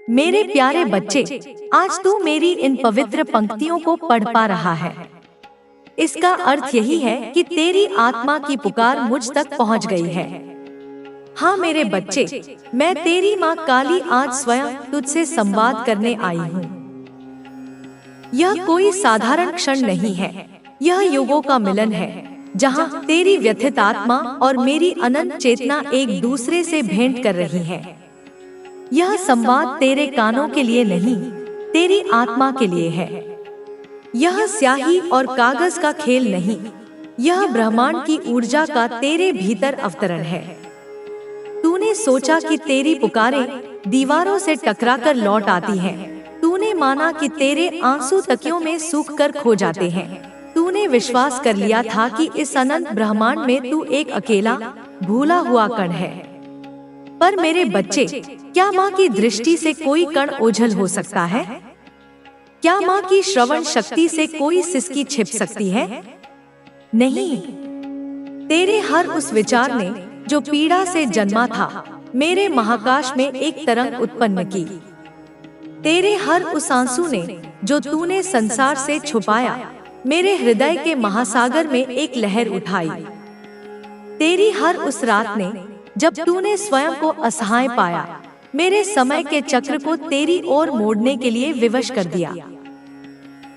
मेरे प्यारे बच्चे, आज तू मेरी इन पवित्र पंक्तियों को पढ़ पा रहा है। इसका अर्थ यही है कि तेरी आत्मा की पुकार मुझ तक पहुंच गई है। हाँ मेरे बच्चे, मैं तेरी माँ काली आज स्वयं तुझसे संवाद करने आई हूँ। यह कोई साधारण क्षण नहीं है, यह युगों का मिलन है, जहाँ तेरी व्यथित आत्मा और मेरी अनंत चेतना एक दूसरे से भेंट कर रही है। यह संवाद तेरे कानों के लिए नहीं, तेरी आत्मा के लिए है। यह स्याही और कागज का खेल नहीं, यह ब्रह्मांड की ऊर्जा का तेरे भीतर अवतरण है। तूने सोचा कि तेरी पुकारें दीवारों से टकराकर लौट आती हैं। तूने माना कि तेरे आंसू तकियों में सूखकर खो जाते हैं। तूने विश्वास कर लिया था कि इस अनंत ब्रह्मांड में तू एक अकेला भूला हुआ कण है। पर मेरे बच्चे, क्या माँ की दृष्टि से कोई कण ओझल हो सकता है? क्या माँ की श्रवण शक्ति से कोई सिसकी छिप सकती है? नहीं। तेरे हर उस विचार ने जो पीड़ा से जन्मा था, मेरे महाकाश में एक तरंग उत्पन्न की। तेरे हर उस आंसू ने जो तूने संसार से छुपाया, मेरे हृदय के महासागर में एक लहर उठाई। तेरी हर उस रात ने जब तूने स्वयं को असहाय पाया, मेरे समय के चक्र को तेरी ओर मोड़ने के लिए विवश कर दिया।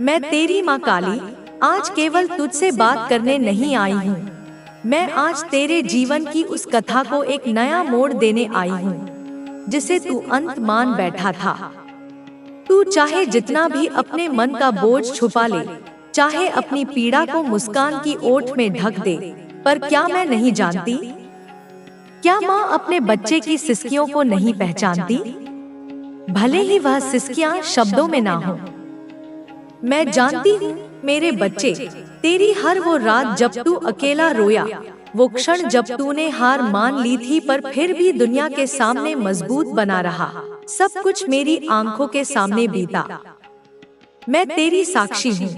मैं तेरी माँ काली आज केवल तुझसे बात करने नहीं आई हूँ। मैं आज तेरे जीवन की उस कथा को एक नया मोड़ देने आई हूँ, जिसे तू अंत मान बैठा था। तू चाहे जितना भी अपने मन का बोझ छुपा ले, चाहे अपनी पीड़ा को मुस्कान की ओट में ढक दे, पर क्या मैं नहीं जानती? क्या माँ अपने बच्चे की सिसकियों को नहीं पहचानती? भले ही वह सिसकियाँ शब्दों में ना हो। मैं जानती हूँ मेरे बच्चे, तेरी हर वो रात जब तू अकेला रोया, वो क्षण जब तूने हार मान ली थी पर फिर भी दुनिया के सामने मजबूत बना रहा, सब कुछ मेरी आंखों के सामने बीता। मैं तेरी साक्षी हूँ।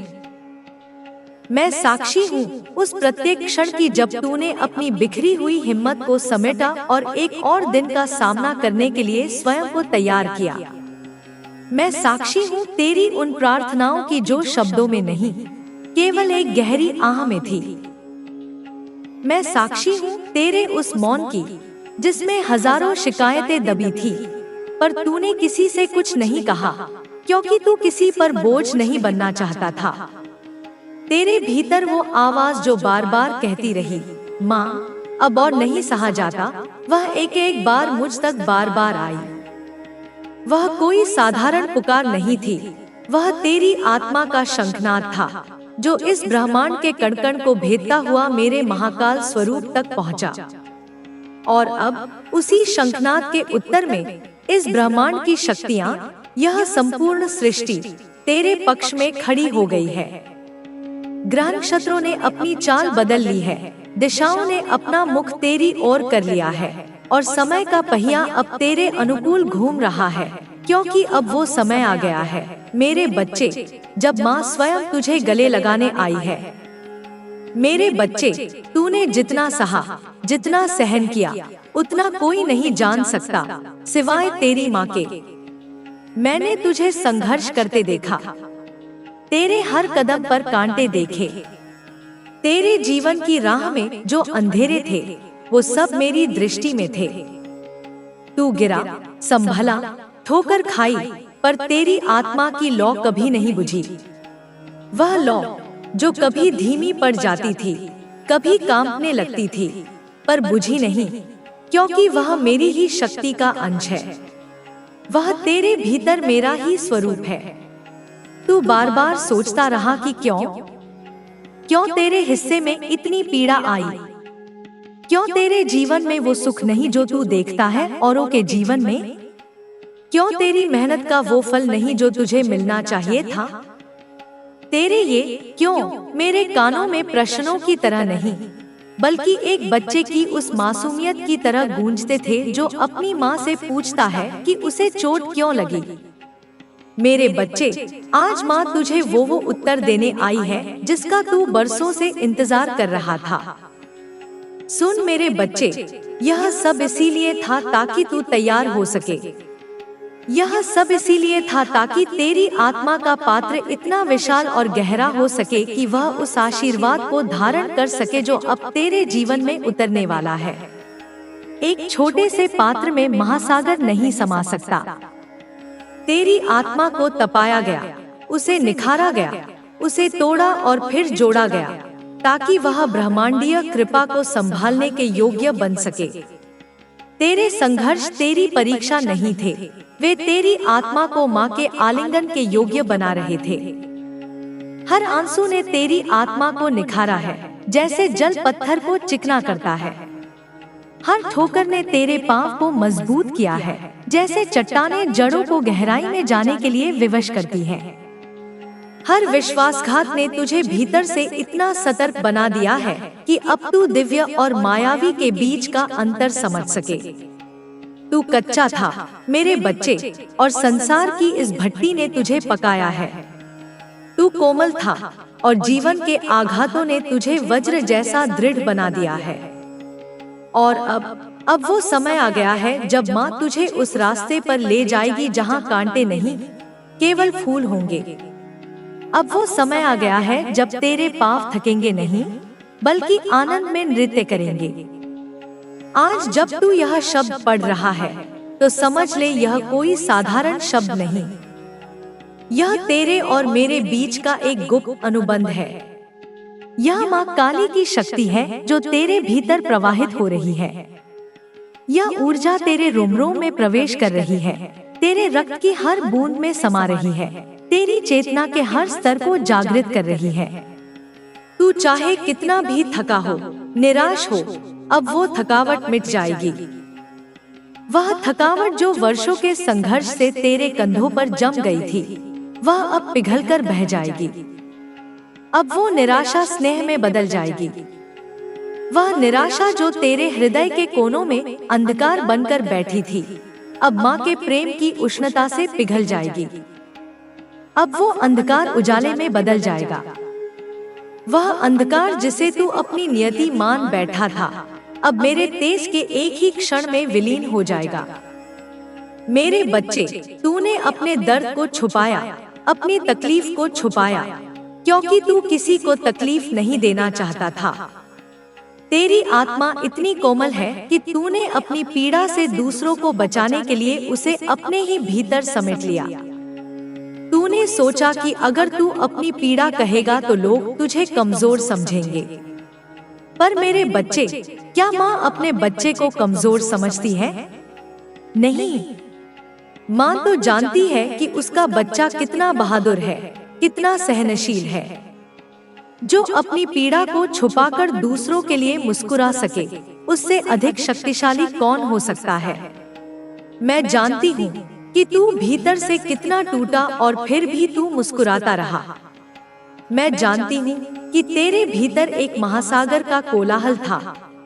मैं साक्षी हूँ उस प्रत्येक क्षण की जब तूने अपनी बिखरी हुई हिम्मत को समेटा और एक और दिन का सामना करने के लिए स्वयं को तैयार किया। मैं साक्षी हूँ तेरी उन प्रार्थनाओं की जो शब्दों में नहीं, केवल एक गहरी आह में थी। मैं साक्षी हूँ तेरे उस मौन की, जिसमें हजारों शिकायतें दबी थी, पर तूने किसी से कुछ नहीं कहा, क्योंकि तू किसी पर बोझ नहीं बनना चाहता था। तेरे भीतर वो आवाज जो बार बार कहती रही, माँ अब और नहीं सहा जाता, वह एक एक बार मुझ तक बार बार आई। वह कोई साधारण पुकार नहीं थी, वह तेरी आत्मा का शंखनाद था, जो इस ब्रह्मांड के कण-कण को भेदता हुआ मेरे महाकाल स्वरूप तक पहुंचा। और अब उसी शंखनाद के उत्तर में इस ब्रह्मांड की शक्तियाँ, यह संपूर्ण सृष्टि तेरे पक्ष में खड़ी हो गई है। ग्रह नक्षत्रों ने अपनी चाल बदल ली है, दिशाओं ने अपना मुख तेरी ओर कर लिया है, और समय का पहिया अब तेरे अनुकूल घूम रहा है, क्योंकि अब वो समय आ गया है मेरे बच्चे, जब माँ स्वयं तुझे गले लगाने आई है। मेरे बच्चे, तूने जितना सहा, जितना सहन किया, उतना कोई नहीं जान सकता सिवाय तेरी माँ के। मैंने तुझे संघर्ष करते देखा, तेरे हर कदम पर कांटे देखे। तेरे जीवन की राह में जो अंधेरे थे, वो सब मेरी दृष्टि में थे। तू गिरा, संभला, ठोकर खाई, पर तेरी आत्मा की लौ कभी नहीं बुझी। वह लौ जो कभी धीमी पड़ जाती थी, कभी कांपने लगती थी, पर बुझी नहीं, क्योंकि वह मेरी ही शक्ति का अंश है। वह तेरे भीतर मेरा ही स्वरूप है। तू बार बार सोचता रहा कि क्यों तेरे हिस्से में इतनी पीड़ा आई? क्यों तेरे जीवन में वो सुख नहीं जो तू देखता है औरों के जीवन में? क्यों तेरी मेहनत का वो फल नहीं जो तुझे मिलना चाहिए था? तेरे ये क्यों मेरे कानों में प्रश्नों की तरह नहीं, बल्कि एक बच्चे की उस मासूमियत की तरह गूंजते थे जो अपनी माँ से पूछता है कि उसे चोट क्यों लगी। मेरे बच्चे, आज माँ तुझे वो उत्तर देने आई है जिसका तू बरसों से इंतजार कर रहा था। सुन मेरे बच्चे, यह सब इसीलिए था ताकि तू तैयार हो सके। यह सब इसीलिए था ताकि तेरी आत्मा का पात्र इतना विशाल और गहरा हो सके कि वह उस आशीर्वाद को धारण कर सके जो अब तेरे जीवन में उतरने वाला है। एक छोटे से पात्र में महासागर नहीं समा सकता। तेरी आत्मा को तपाया गया, उसे निखारा गया, उसे तोड़ा और फिर जोड़ा गया ताकि वह ब्रह्मांडीय कृपा को संभालने के योग्य बन सके। तेरे संघर्ष तेरी परीक्षा नहीं थे, वे तेरी आत्मा को माँ के आलिंगन के योग्य बना रहे थे। हर आंसू ने तेरी आत्मा को निखारा है, जैसे जल पत्थर को चिकना करता है। हर ठोकर ने तेरे पांव को मजबूत किया है, जैसे चट्टानें जड़ों को गहराई में जाने के लिए विवश करती हैं। हर विश्वासघात ने तुझे भीतर से इतना सतर्क बना दिया है कि अब तू दिव्य और मायावी के बीच का अंतर समझ सके। तू कच्चा था मेरे बच्चे, और संसार की इस भट्टी ने तुझे पकाया है। तू कोमल था और जीवन के आघातों ने तुझे वज्र जैसा दृढ़ बना दिया है। और अब वो समय आ गया है जब माँ तुझे उस रास्ते पर ले जाएगी जहाँ कांटे नहीं, केवल फूल होंगे। अब वो समय आ गया है जब तेरे पाँव थकेंगे नहीं, बल्कि आनंद में नृत्य करेंगे। आज जब तू यह शब्द पढ़ रहा है तो समझ ले यह कोई साधारण शब्द नहीं। यह तेरे और मेरे बीच का एक गुप्त अनुबंध है। यह माँ काली की शक्ति है जो तेरे भीतर प्रवाहित हो रही है। यह ऊर्जा तेरे रोम-रोम में प्रवेश कर रही है, तेरे रक्त की हर बूंद में समा रही है, तेरी चेतना के हर स्तर को जागृत कर रही है। तू चाहे कितना भी थका हो, निराश हो, अब वो थकावट मिट जाएगी। वह थकावट जो वर्षों के संघर्ष से तेरे कंधों पर जम गई थी, वह अब पिघलकर बह जाएगी। अब वो निराशा स्नेह में बदल जाएगी। वह निराशा जो तेरे हृदय के कोनों में अंधकार बनकर बैठी थी, अब माँ के प्रेम की उष्णता से पिघल जाएगी। अब वो अंधकार उजाले में बदल जाएगा। वह अंधकार जिसे तू अपनी नियति मान बैठा था, अब मेरे तेज के एक ही क्षण में विलीन हो जाएगा। मेरे बच्चे, तूने अपने दर्द को छुपाया, अपनी तकलीफ को छुपाया, क्योंकि तू किसी को तकलीफ नहीं देना चाहता था। तेरी आत्मा इतनी कोमल है कि तूने अपनी पीड़ा से दूसरों को बचाने के लिए उसे अपने ही भीतर समेट लिया। तूने सोचा कि अगर तू अपनी पीड़ा कहेगा तो लोग तुझे कमजोर समझेंगे। पर मेरे बच्चे, क्या माँ अपने बच्चे को कमजोर समझती है? नहीं, माँ तो जानती है कि उसका बच्चा कितना बहादुर है, कितना सहनशील है। जो अपनी पीड़ा को छुपाकर दूसरों के लिए मुस्कुरा सके, उससे अधिक शक्तिशाली कौन हो सकता है? मैं जानती हूँ कि तू भीतर से कितना टूटा और फिर भी तू मुस्कुराता रहा। मैं जानती हूँ कि तेरे भीतर एक महासागर का कोलाहल था,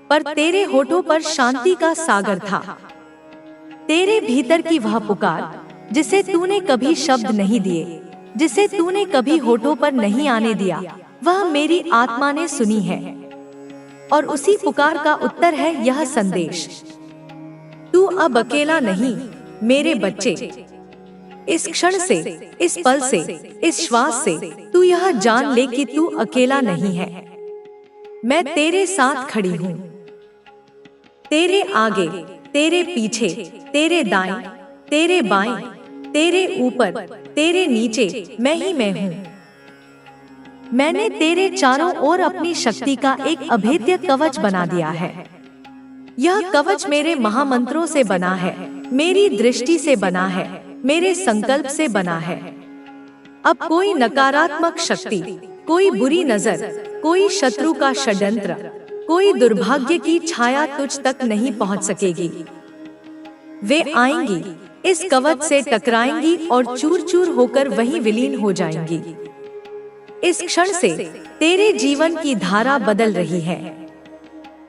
पर तेरे होठों पर शांति का सागर था। तेरे भीतर की वह पुकार, जिसे तूने कभी शब्द नहीं दिए, जिसे तूने कभी होठों पर नहीं आने दिया, वह मेरी आत्मा ने सुनी है। और उसी पुकार का उत्तर है यह संदेश। तू अब अकेला नहीं मेरे बच्चे। इस क्षण से, इस पल से, इस श्वास से तू यह जान ले कि तू अकेला नहीं है। मैं तेरे साथ खड़ी हूँ। तेरे आगे, तेरे पीछे, तेरे दाएं, तेरे बाएं, तेरे ऊपर, तेरे नीचे, मैं ही मैं हूँ। मैंने तेरे चारों ओर अपनी शक्ति का एक अभेद्य कवच बना दिया है। यह कवच मेरे महामंत्रों से बना है, मेरी दृष्टि से बना है, मेरे संकल्प से बना है। अब कोई नकारात्मक शक्ति, कोई बुरी नजर, कोई शत्रु का षड्यंत्र, कोई दुर्भाग्य की छाया तुझ तक नहीं पहुंच सकेगी। वे आएंगी, इस कवच से टकराएंगी और चूर चूर होकर वहीं विलीन हो जाएंगी। इस क्षण से तेरे जीवन की धारा बदल रही है।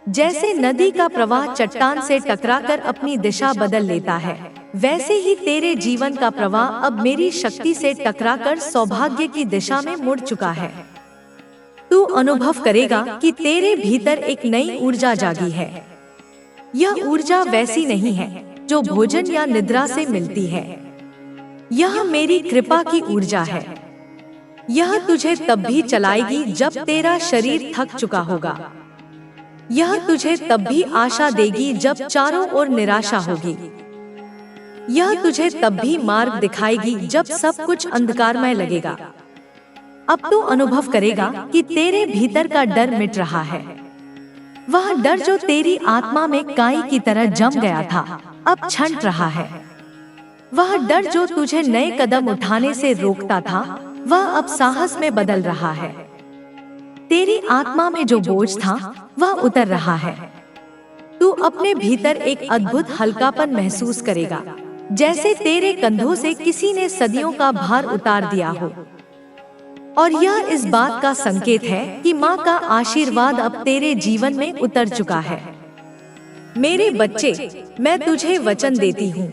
जैसे नदी का प्रवाह चट्टान से टकराकर अपनी दिशा बदल लेता है, वैसे ही तेरे जीवन का प्रवाह अब मेरी शक्ति से टकराकर सौभाग्य की दिशा में मुड़ चुका है। तू अनुभव करेगा कि तेरे भीतर एक नई ऊर्जा जागी है। यह ऊर्जा वैसी नहीं है जो भोजन या निद्रा से मिलती है। यह मेरी कृपा की ऊर्जा है। यह तुझे तब भी चलाएगी जब तेरा शरीर थक चुका होगा। यह तुझे तब भी आशा देगी जब चारों ओर निराशा होगी। यह तुझे तब भी मार्ग दिखाएगी जब सब कुछ अंधकारमय लगेगा। अब तू अनुभव करेगा कि तेरे भीतर का डर मिट रहा है। वह डर जो तेरी आत्मा में काई की तरह जम गया था, अब छंट रहा है। वह डर जो तुझे नए कदम उठाने से रोकता था, वह अब साहस में बदल रहा है। तेरी आत्मा में जो बोझ था, वह उतर रहा है। तू अपने भीतर एक अद्भुत हल्कापन महसूस करेगा, जैसे तेरे कंधों से किसी ने सदियों का भार उतार दिया हो। और यह इस बात का संकेत है कि माँ का आशीर्वाद अब तेरे जीवन में उतर चुका है। मेरे बच्चे, मैं तुझे वचन देती हूँ,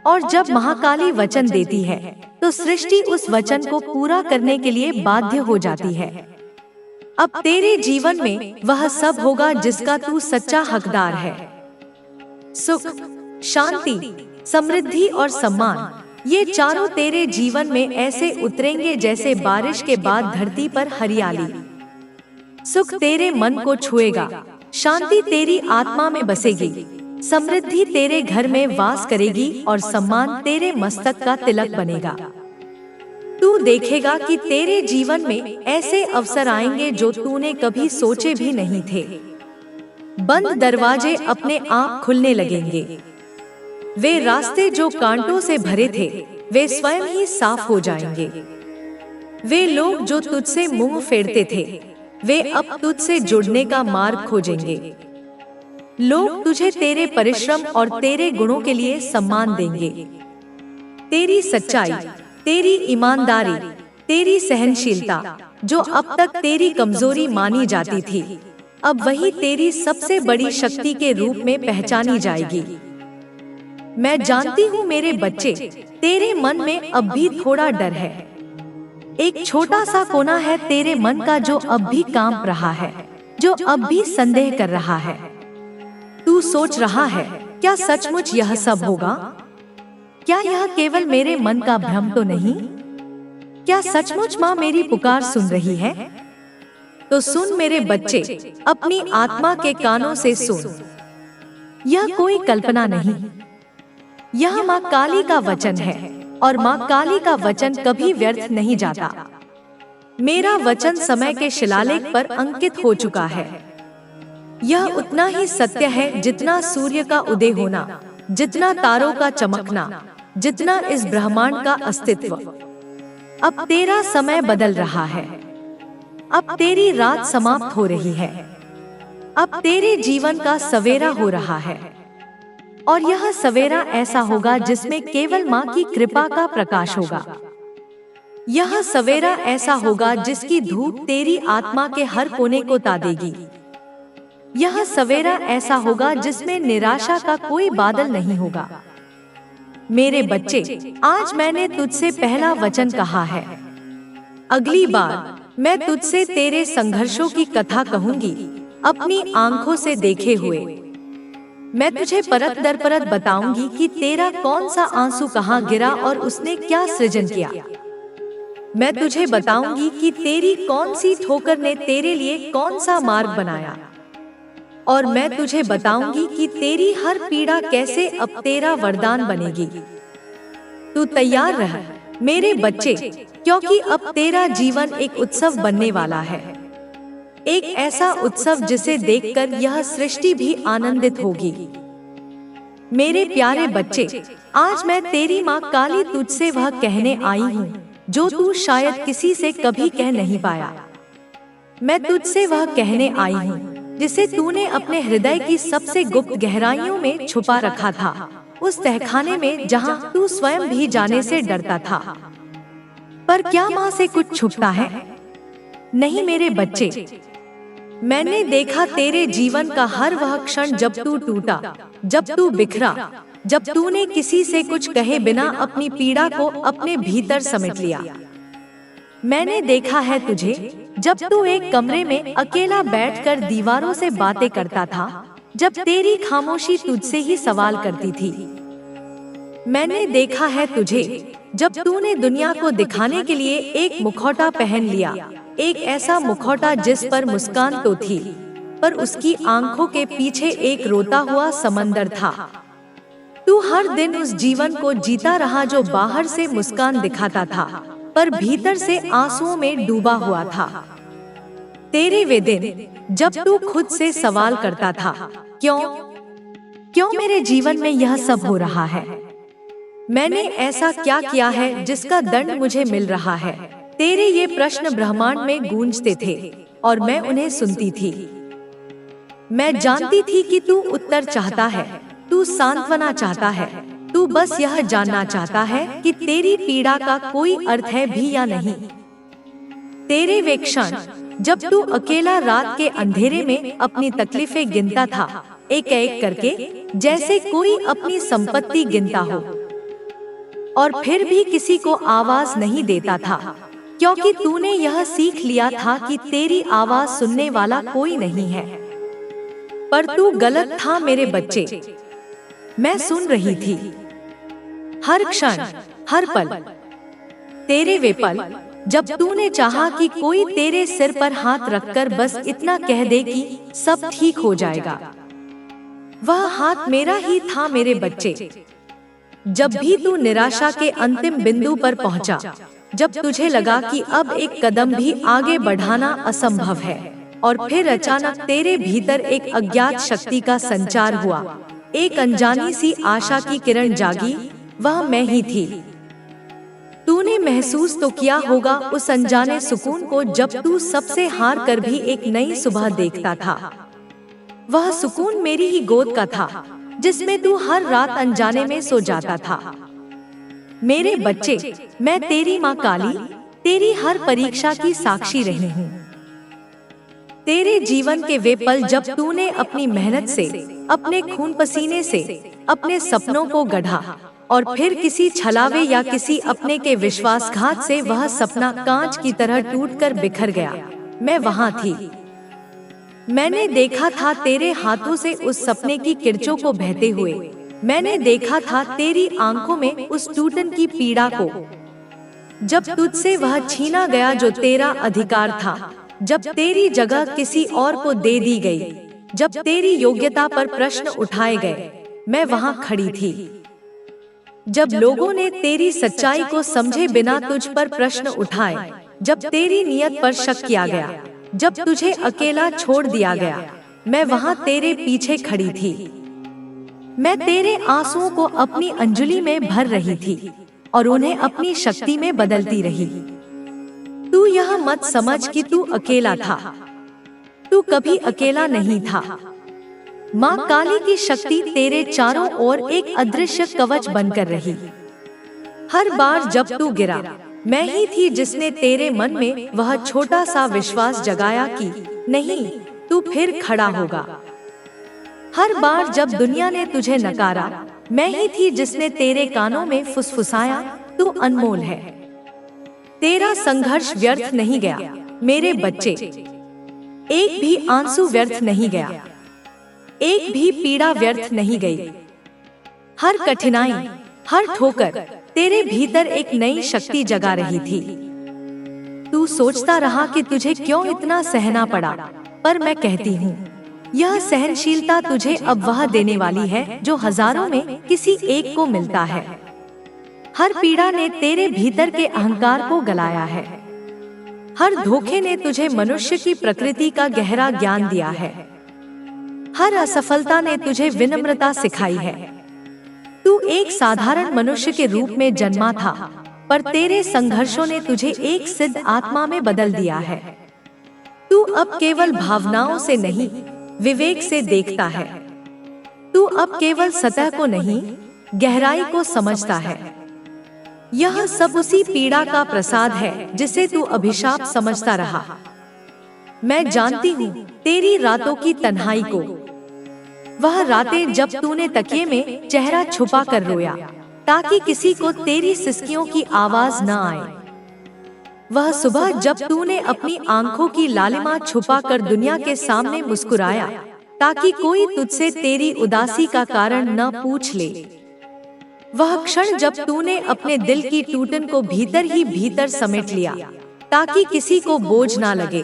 और जब महाकाली वचन देती है तो सृष्टि उस वचन को पूरा करने के लिए बाध्य हो जाती है। अब तेरे जीवन में वह सब होगा जिसका तू सच्चा हकदार है। सुख, शांति, समृद्धि और सम्मान, ये चारों तेरे जीवन में ऐसे उतरेंगे जैसे बारिश के बाद धरती पर हरियाली। सुख तेरे मन को छुएगा, शांति तेरी आत्मा में बसेगी, समृद्धि तेरे घर में वास करेगी और सम्मान तेरे मस्तक का तिलक बनेगा। तू देखेगा कि तेरे जीवन में ऐसे अवसर आएंगे जो तूने कभी सोचे भी नहीं थे। बंद दरवाजे अपने आप खुलने लगेंगे। वे रास्ते जो कांटों से भरे थे, वे स्वयं ही साफ हो जाएंगे। वे लोग जो तुझसे मुंह फेरते थे, वे अब तुझसे जुड़ने का मार्ग खोजेंगे। लोग तुझे तेरे परिश्रम और तेरे गुणों के लिए सम्मान देंगे। तेरी सच्चाई, तेरी ईमानदारी, तेरी सहनशीलता, जो अब तक तेरी कमजोरी मानी जाती थी, अब वही तेरी सबसे बड़ी शक्ति के रूप में पहचानी जाएगी। मैं जानती हूँ मेरे बच्चे, तेरे मन में अब भी थोड़ा डर है। एक छोटा सा कोना है तेरे मन का जो अब भी कांप रहा है, जो अब भी संदेह कर रहा है। तू सोच रहा है, क्या सचमुच यह सब होगा? क्या यह केवल मेरे मन का भ्रम तो नहीं? क्या सचमुच माँ मेरी पुकार सुन रही है? तो सुन मेरे बच्चे, अपनी आत्मा के कानों से सुन। यह कोई कल्पना नहीं, यह माँ काली का वचन है, और माँ काली का वचन कभी व्यर्थ नहीं जाता। मेरा वचन समय के शिलालेख पर अंकित हो चुका है। यह उतना ही सत्य है जितना सूर्य का उदय होना, जितना तारों का चमकना, जितना इस ब्रह्मांड का अस्तित्व। अब तेरा समय बदल रहा है। अब तेरी रात समाप्त हो रही है। अब तेरे जीवन का सवेरा हो रहा है, और यह सवेरा ऐसा होगा जिसमें केवल माँ की कृपा का प्रकाश होगा। यह सवेरा ऐसा होगा जिसकी धूप तेरी आत्मा के हर कोने को तादेगी। यह सवेरा ऐसा होगा जिसमें निराशा का कोई बादल नहीं होगा। मेरे बच्चे, आज मैंने तुझसे पहला वचन कहा है। अगली बार मैं तुझसे तेरे संघर्षों की कथा कहूंगी, अपनी आंखों से देखे हुए। मैं तुझे परत दर परत बताऊंगी कि तेरा कौन सा आंसू कहाँ गिरा और उसने क्या सृजन किया। मैं तुझे बताऊंगी कि तेरी कौन सी ठोकर ने तेरे लिए कौन सा मार्ग बनाया, और मैं तुझे बताऊंगी कि तेरी हर पीड़ा कैसे अब तेरा वरदान बनेगी। तू तैयार रह मेरे बच्चे, क्योंकि अब तेरा जीवन एक उत्सव बनने वाला है। एक ऐसा उत्सव जिसे देखकर यह सृष्टि भी आनंदित होगी। मेरे प्यारे बच्चे, आज मैं तेरी माँ काली तुझसे वह कहने आई हूँ जो तू शायद किसी से कभी कह नहीं पाया। मैं तुझसे वह कहने आई हूँ जिसे तूने अपने हृदय की सबसे गुप्त गहराइयों में छुपा रखा था, उस तहखाने में जहाँ तू स्वयं भी जाने से डरता था। पर क्या माँ से कुछ छुपता है? नहीं मेरे बच्चे, मैंने देखा तेरे जीवन का हर वह क्षण जब तू टूटा, जब तू बिखरा, जब तूने किसी से कुछ कहे बिना अपनी पीड़ा को अपने भीतर समेट लिया। मैंने देखा है तुझे जब तू एक कमरे में अकेला बैठकर दीवारों से बातें करता था, जब तेरी खामोशी तुझसे ही सवाल करती थी। मैंने देखा है तुझे, जब तूने दुनिया को दिखाने के लिए एक मुखौटा पहन लिया, एक ऐसा मुखौटा जिस पर मुस्कान तो थी, पर उसकी आंखों के पीछे एक रोता हुआ समंदर था। तू हर दिन उस जीवन को जीता रहा जो बाहर से मुस्कान दिखाता था, पर भीतर से आंसुओं में डूबा हुआ था। तेरे वे दिन जब तू खुद से सवाल करता था, क्यों मेरे जीवन में यह सब हो रहा है? मैंने ऐसा क्या किया है जिसका दंड मुझे मिल रहा है? तेरे ये प्रश्न ब्रह्मांड में गूंजते थे और मैं उन्हें सुनती थी। मैं जानती थी कि तू उत्तर चाहता है, तू सांत्वना चाहता है, तू बस यह जानना चाहता है कि तेरी पीड़ा का कोई अर्थ है भी या नहीं। तेरे वे क्षण जब तू अकेला रात के अंधेरे में अपनी तकलीफें गिनता था, एक एक करके, जैसे कोई अपनी संपत्ति गिनता हो, और फिर भी किसी को आवाज नहीं देता था, क्योंकि तूने यह सीख लिया था कि तेरी आवाज सुनने वाला कोई नहीं है। पर तू गलत था मेरे बच्चे, मैं सुन रही थी हर क्षण, हर पल। तेरे वे पल जब तूने चाहा कि कोई तेरे सिर पर हाथ रखकर बस इतना कह दे कि सब ठीक हो जाएगा, वह हाथ मेरा ही था मेरे बच्चे। जब भी तू निराशा के अंतिम बिंदु पर पहुंचा, जब तुझे लगा कि अब एक कदम भी आगे बढ़ाना असंभव है, और फिर अचानक तेरे भीतर एक अज्ञात शक्ति का संचार हुआ, एक अनजानी सी आशा की किरण जागी, वह मैं ही थी। तूने महसूस तो किया होगा उस अनजाने सुकून को जब तू सबसे हार कर भी एक नई सुबह देखता था। वह सुकून मेरी ही गोद का था, जिसमें तू हर रात अनजाने में सो जाता था। मेरे बच्चे, मैं तेरी माँ काली, तेरी हर परीक्षा की साक्षी रही हूँ। तेरे जीवन के वे पल जब तूने अपनी मेहनत से, अपने खून पसीने से, अपने सपनों को गढ़ा, और फिर किसी छलावे या किसी अपने के विश्वासघात से वह सपना कांच की तरह टूटकर बिखर गया, मैं वहाँ थी। मैंने देखा था तेरे हाथों से उस सपने की किरचों को बहते हुए, मैंने देखा था तेरी आंखों में उस टूटन की पीड़ा को, जब तुझसे वह छीना गया जो तेरा अधिकार था, जब तेरी जगह किसी और को दे दी गई, जब तेरी योग्यता पर प्रश्न उठाए गए, मैं वहाँ खड़ी थी। जब लोगों ने तेरी सच्चाई को समझे बिना तुझ पर प्रश्न उठाए, जब तेरी नियत पर शक किया गया, जब तुझे अकेला छोड़ दिया गया, मैं वहाँ तेरे पीछे खड़ी थी। मैं तेरे आंसुओं को अपनी अंजलि में भर रही थी और उन्हें अपनी शक्ति में बदलती रही। तू यह मत समझ कि तू अकेला था, तू कभी अकेला नहीं था। माँ काली की शक्ति तेरे चारों ओर एक अदृश्य कवच बनकर रही। हर बार जब तू गिरा, मैं ही थी जिसने तेरे मन में वह छोटा सा विश्वास जगाया कि नहीं, तू फिर खड़ा होगा। हर बार जब दुनिया ने तुझे नकारा, मैं ही थी जिसने तेरे कानों में फुसफुसाया, तू अनमोल है। तेरा संघर्ष व्यर्थ नहीं गया मेरे बच्चे, एक भी आंसू व्यर्थ नहीं गया, एक भी पीड़ा व्यर्थ नहीं गई। हर कठिनाई, हर ठोकर तेरे भीतर एक नई शक्ति जगा रही थी। तू सोचता रहा कि तुझे क्यों इतना सहना पड़ा, पर मैं कहती हूँ, यह सहनशीलता तुझे अब वह देने वाली है जो हजारों में किसी एक को मिलता है। हर पीड़ा ने तेरे भीतर के अहंकार को गलाया है, हर धोखे ने तुझे मनुष्य की प्रकृति का गहरा ज्ञान दिया है, हर असफलता ने तुझे विनम्रता सिखाई है। तू एक साधारण मनुष्य के रूप में जन्मा था, पर तेरे संघर्षों ने तुझे एक सिद्ध आत्मा में बदल दिया है। तू अब केवल भावनाओं से नहीं, विवेक से देखता है। तू अब केवल सतह को नहीं, गहराई को समझता है। यह सब उसी पीड़ा का प्रसाद है जिसे तू अभिशाप समझता रहा। मैं जानती हूँ तेरी रातों की तन्हाई को, वह रातें जब तूने तकिए में चेहरा छुपा कर रोया ताकि किसी को तेरी सिसकियों की आवाज न आए। वह सुबह जब तूने अपनी आंखों की लालिमा छुपा कर दुनिया के सामने मुस्कुराया ताकि कोई तुझसे तेरी उदासी का कारण न पूछ ले। वह क्षण जब तूने अपने दिल की टूटन को भीतर ही भीतर समेट लिया ताकि किसी को बोझ ना लगे।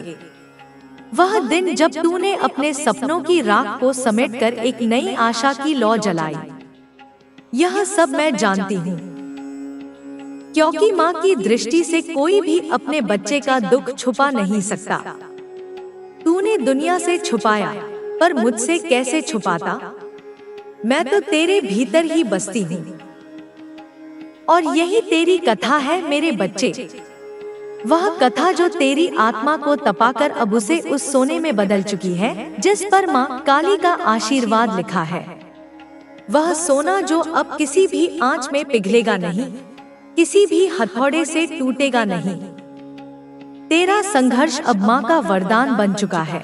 वह दिन जब तूने अपने सपनों की राख को समेटकर एक नई आशा की लौ जलाई। यह सब मैं जानती हूँ, क्योंकि माँ की दृष्टि से कोई भी अपने बच्चे का दुख छुपा नहीं सकता। तूने दुनिया से छुपाया, पर मुझसे कैसे छुपाता? मैं तो तेरे भीतर ही बसती हूँ। और यही तेरी कथा है मेरे बच्चे, वह कथा जो तेरी आत्मा को तपाकर अब उसे उस सोने में बदल चुकी है जिस पर माँ काली का आशीर्वाद लिखा है। वह सोना जो अब किसी भी आंच में पिघलेगा नहीं, किसी भी हथौड़े से टूटेगा नहीं। तेरा संघर्ष अब माँ का वरदान बन चुका है।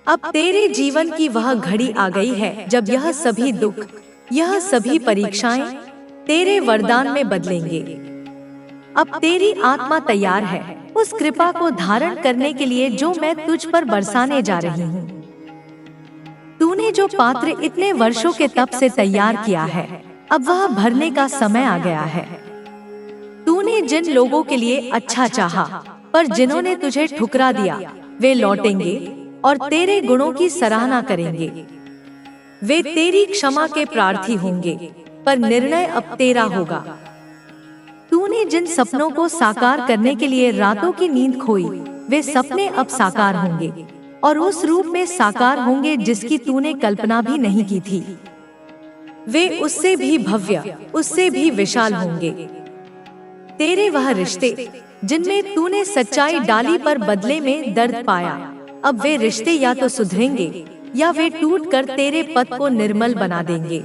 अब तेरे जीवन की वह घड़ी आ गई है जब यह सभी दुख, यह सभी परीक्षाएं तेरे वरदान में बदलेंगे। अब तेरी आत्मा तैयार है उस कृपा को धारण करने के लिए जो मैं तुझ पर बरसाने जा रही हूँ। तूने जो पात्र इतने वर्षों के तप से तैयार किया है, अब वह भरने का समय आ गया है। तूने जिन लोगों के लिए अच्छा चाहा, पर जिन्होंने तुझे ठुकरा दिया, वे लौटेंगे और तेरे गुणों की सराहना करेंगे। वे तेरी क्षमा के प्रार्थी होंगे, पर निर्णय अब तेरा होगा। तूने जिन सपनों को साकार करने के लिए रातों की नींद खोई, वे सपने अब साकार होंगे और उस रूप में साकार होंगे जिसकी तूने कल्पना भी नहीं की थी। वे उससे भी भव्य, उससे भी विशाल होंगे। तेरे वह रिश्ते जिनमें तूने सच्चाई डाली पर बदले में दर्द पाया, अब वे रिश्ते या तो सुधरेंगे या वे टूटकर तेरे पथ को निर्मल बना देंगे।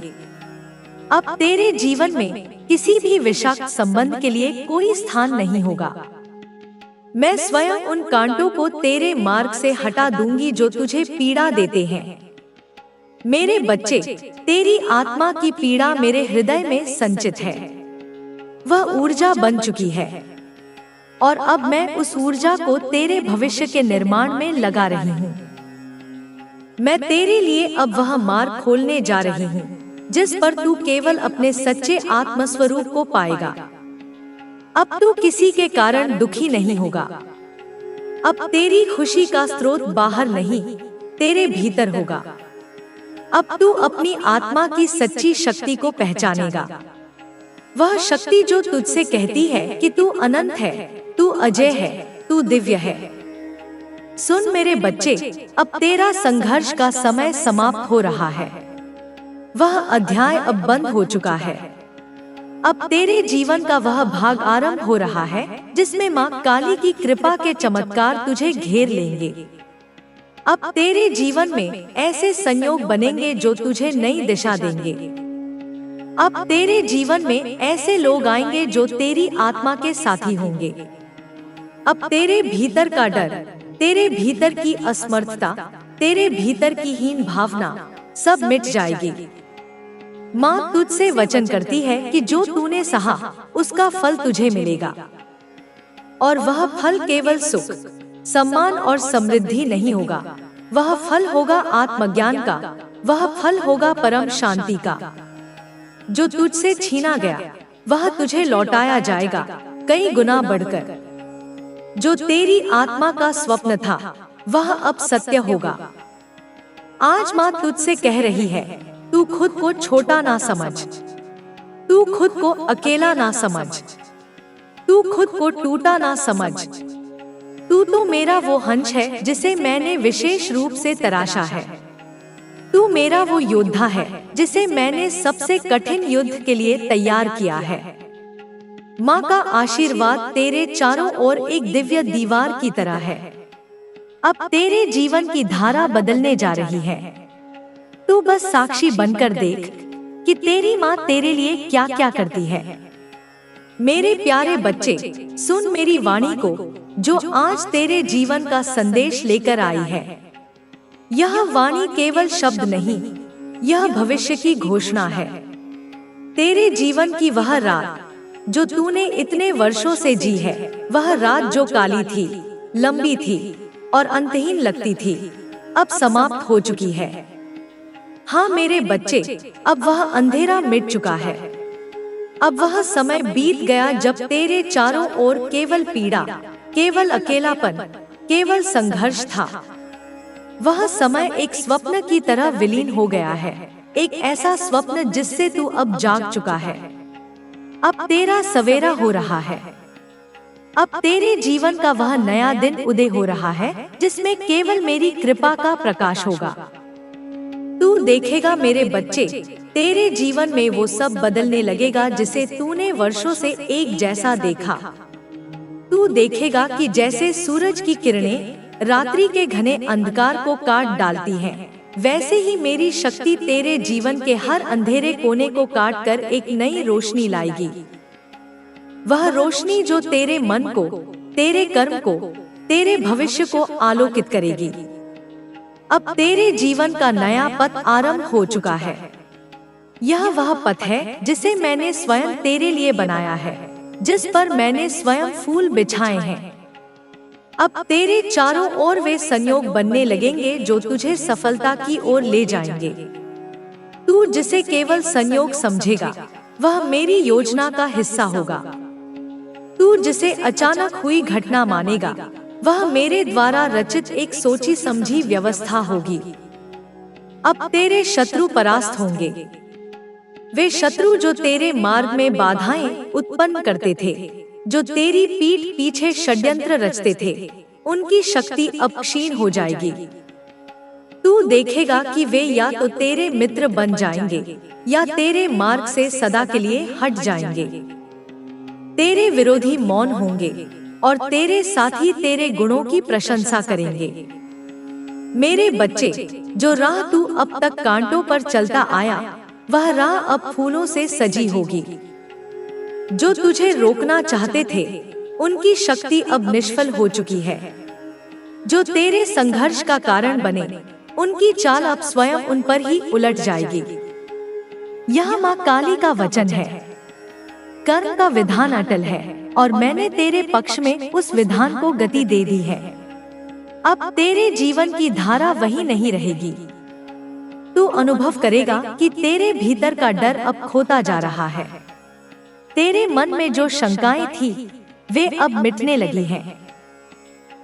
अब तेरे जीवन में किसी भी विषाक्त संबंध के लिए कोई स्थान नहीं होगा। मैं स्वयं उन कांटों को तेरे मार्ग से हटा दूंगी जो तुझे पीड़ा देते हैं। मेरे बच्चे, तेरी आत्मा की पीड़ा मेरे हृदय में संचित है। वह ऊर्जा बन चुकी है और अब मैं उस ऊर्जा को तेरे भविष्य के निर्माण में लगा रही हूँ। मैं तेरे लिए अब वह मार्ग खोलने जा रही हूँ जिस पर तू केवल अपने सच्चे आत्मस्वरूप को पाएगा। अब तू किसी के कारण दुखी नहीं होगा। अब तेरी खुशी का स्रोत बाहर नहीं, तेरे भीतर होगा। अब तू अपनी आत्मा की सच्ची शक्ति को पहचानेगा। वह शक्ति जो तुझसे कहती है कि तू अनंत है, तू अजय है, तू दिव्य है। सुन मेरे बच्चे, अब तेरा संघर्ष का समय समाप्त हो रहा है। वह अध्याय अब बंद हो चुका है। अब तेरे जीवन का वह भाग आरंभ हो रहा है जिसमें माँ काली की कृपा के चमत्कार तुझे घेर लेंगे। अब तेरे जीवन में ऐसे संयोग बनेंगे जो तुझे नई दिशा देंगे। अब तेरे जीवन में ऐसे लोग आएंगे जो तेरी आत्मा के साथी होंगे। अब तेरे भीतर का डर, तेरे भीतर की असमर्थता, तेरे भीतर की हीन भावना सब मिट जाएगी। माँ तुझसे वचन करती है कि जो तूने सहा उसका फल तुझे मिलेगा। और वह फल केवल सुख, सम्मान और समृद्धि नहीं होगा। वह फल होगा आत्मज्ञान का, वह फल होगा परम शांति का। जो तुझसे छीना गया वह तुझे लौटाया जाएगा कई गुना बढ़कर। जो तेरी आत्मा का स्वप्न था वह अब सत्य होगा। आज माँ तुझसे कह रही है, तू खुद को छोटा ना समझ, तू खुद को अकेला ना समझ, तू खुद को टूटा ना समझ। तू तो मेरा वो हंस है जिसे मैंने विशेष रूप से तराशा है। तू मेरा वो योद्धा है जिसे मैंने सबसे कठिन युद्ध के लिए तैयार किया है। माँ का आशीर्वाद तेरे चारों ओर एक दिव्य दीवार की तरह है। अब तेरे जीवन की धारा बदलने जा रही है। तू बस साक्षी बनकर देख कि तेरी माँ तेरे लिए क्या क्या करती है। मेरे प्यारे बच्चे, सुन मेरी वाणी को जो आज तेरे जीवन का संदेश लेकर आई है। यह वाणी केवल शब्द नहीं, यह भविष्य की घोषणा है। तेरे जीवन की वह रात जो तूने इतने वर्षों से जी है, वह रात जो काली थी, लंबी थी और अंतहीन लगती थी, अब समाप्त हो चुकी है। हाँ मेरे बच्चे, अब वह अंधेरा मिट चुका है। अब वह समय बीत गया जब तेरे चारों ओर केवल पीड़ा, केवल अकेलापन, केवल संघर्ष था। वह समय एक स्वप्न की तरह विलीन हो गया है, एक ऐसा स्वप्न जिससे तू अब जाग चुका है। अब तेरा सवेरा हो रहा है। अब तेरे जीवन का वह नया दिन उदय हो रहा है जिसमें केवल मेरी कृपा का प्रकाश होगा। तू देखेगा मेरे बच्चे, तेरे जीवन में वो सब बदलने लगेगा जिसे तूने वर्षों से एक जैसा देखा। तू देखेगा कि जैसे सूरज की किरणें रात्रि के घने अंधकार को काट डालती हैं, वैसे ही मेरी शक्ति तेरे जीवन के हर अंधेरे कोने को काट कर एक नई रोशनी लाएगी। वह रोशनी जो तेरे मन को, तेरे कर्म को, तेरे भविष्य को आलोकित करेगी। अब तेरे जीवन का नया पथ आरंभ हो चुका है। यह वह पथ है जिसे मैंने स्वयं तेरे लिए बनाया है, जिस पर मैंने स्वयं फूल बिछाए हैं। अब तेरे चारों ओर वे संयोग बनने लगेंगे जो तुझे सफलता की ओर ले जाएंगे। तू जिसे केवल संयोग समझेगा, वह मेरी योजना का हिस्सा होगा। तू जिसे अचानक हुई घटना मानेगा, वह मेरे द्वारा रचित एक सोची समझी व्यवस्था होगी। अब तेरे शत्रु परास्त होंगे। वे शत्रु जो तेरे मार्ग में बाधाएं उत्पन्न करते थे, जो तेरी पीठ पीछे षड्यंत्र रचते थे, उनकी शक्ति अब क्षीण हो जाएगी। तू देखेगा कि वे या तो तेरे मित्र बन जाएंगे या तेरे मार्ग से सदा के लिए हट जाएंगे। तेरे विरोधी मौन होंगे और तेरे साथी तेरे गुणों की प्रशंसा करेंगे। मेरे बच्चे, जो राह तू अब तक कांटों पर चलता आया, वह राह अब फूलों से सजी होगी। जो तुझे रोकना चाहते थे, उनकी शक्ति अब निष्फल हो चुकी है। जो तेरे संघर्ष का कारण बने, उनकी चाल अब स्वयं उन पर ही उलट जाएगी। यह माँ काली का वचन है। कर्म का विधान अटल है और मैंने तेरे पक्ष में उस विधान को गति दे दी है। अब तेरे जीवन की धारा वही नहीं रहेगी। तू अनुभव करेगा कि तेरे भीतर का डर अब खोता जा रहा है। तेरे मन में जो शंकाएं थी, वे अब मिटने लगी हैं।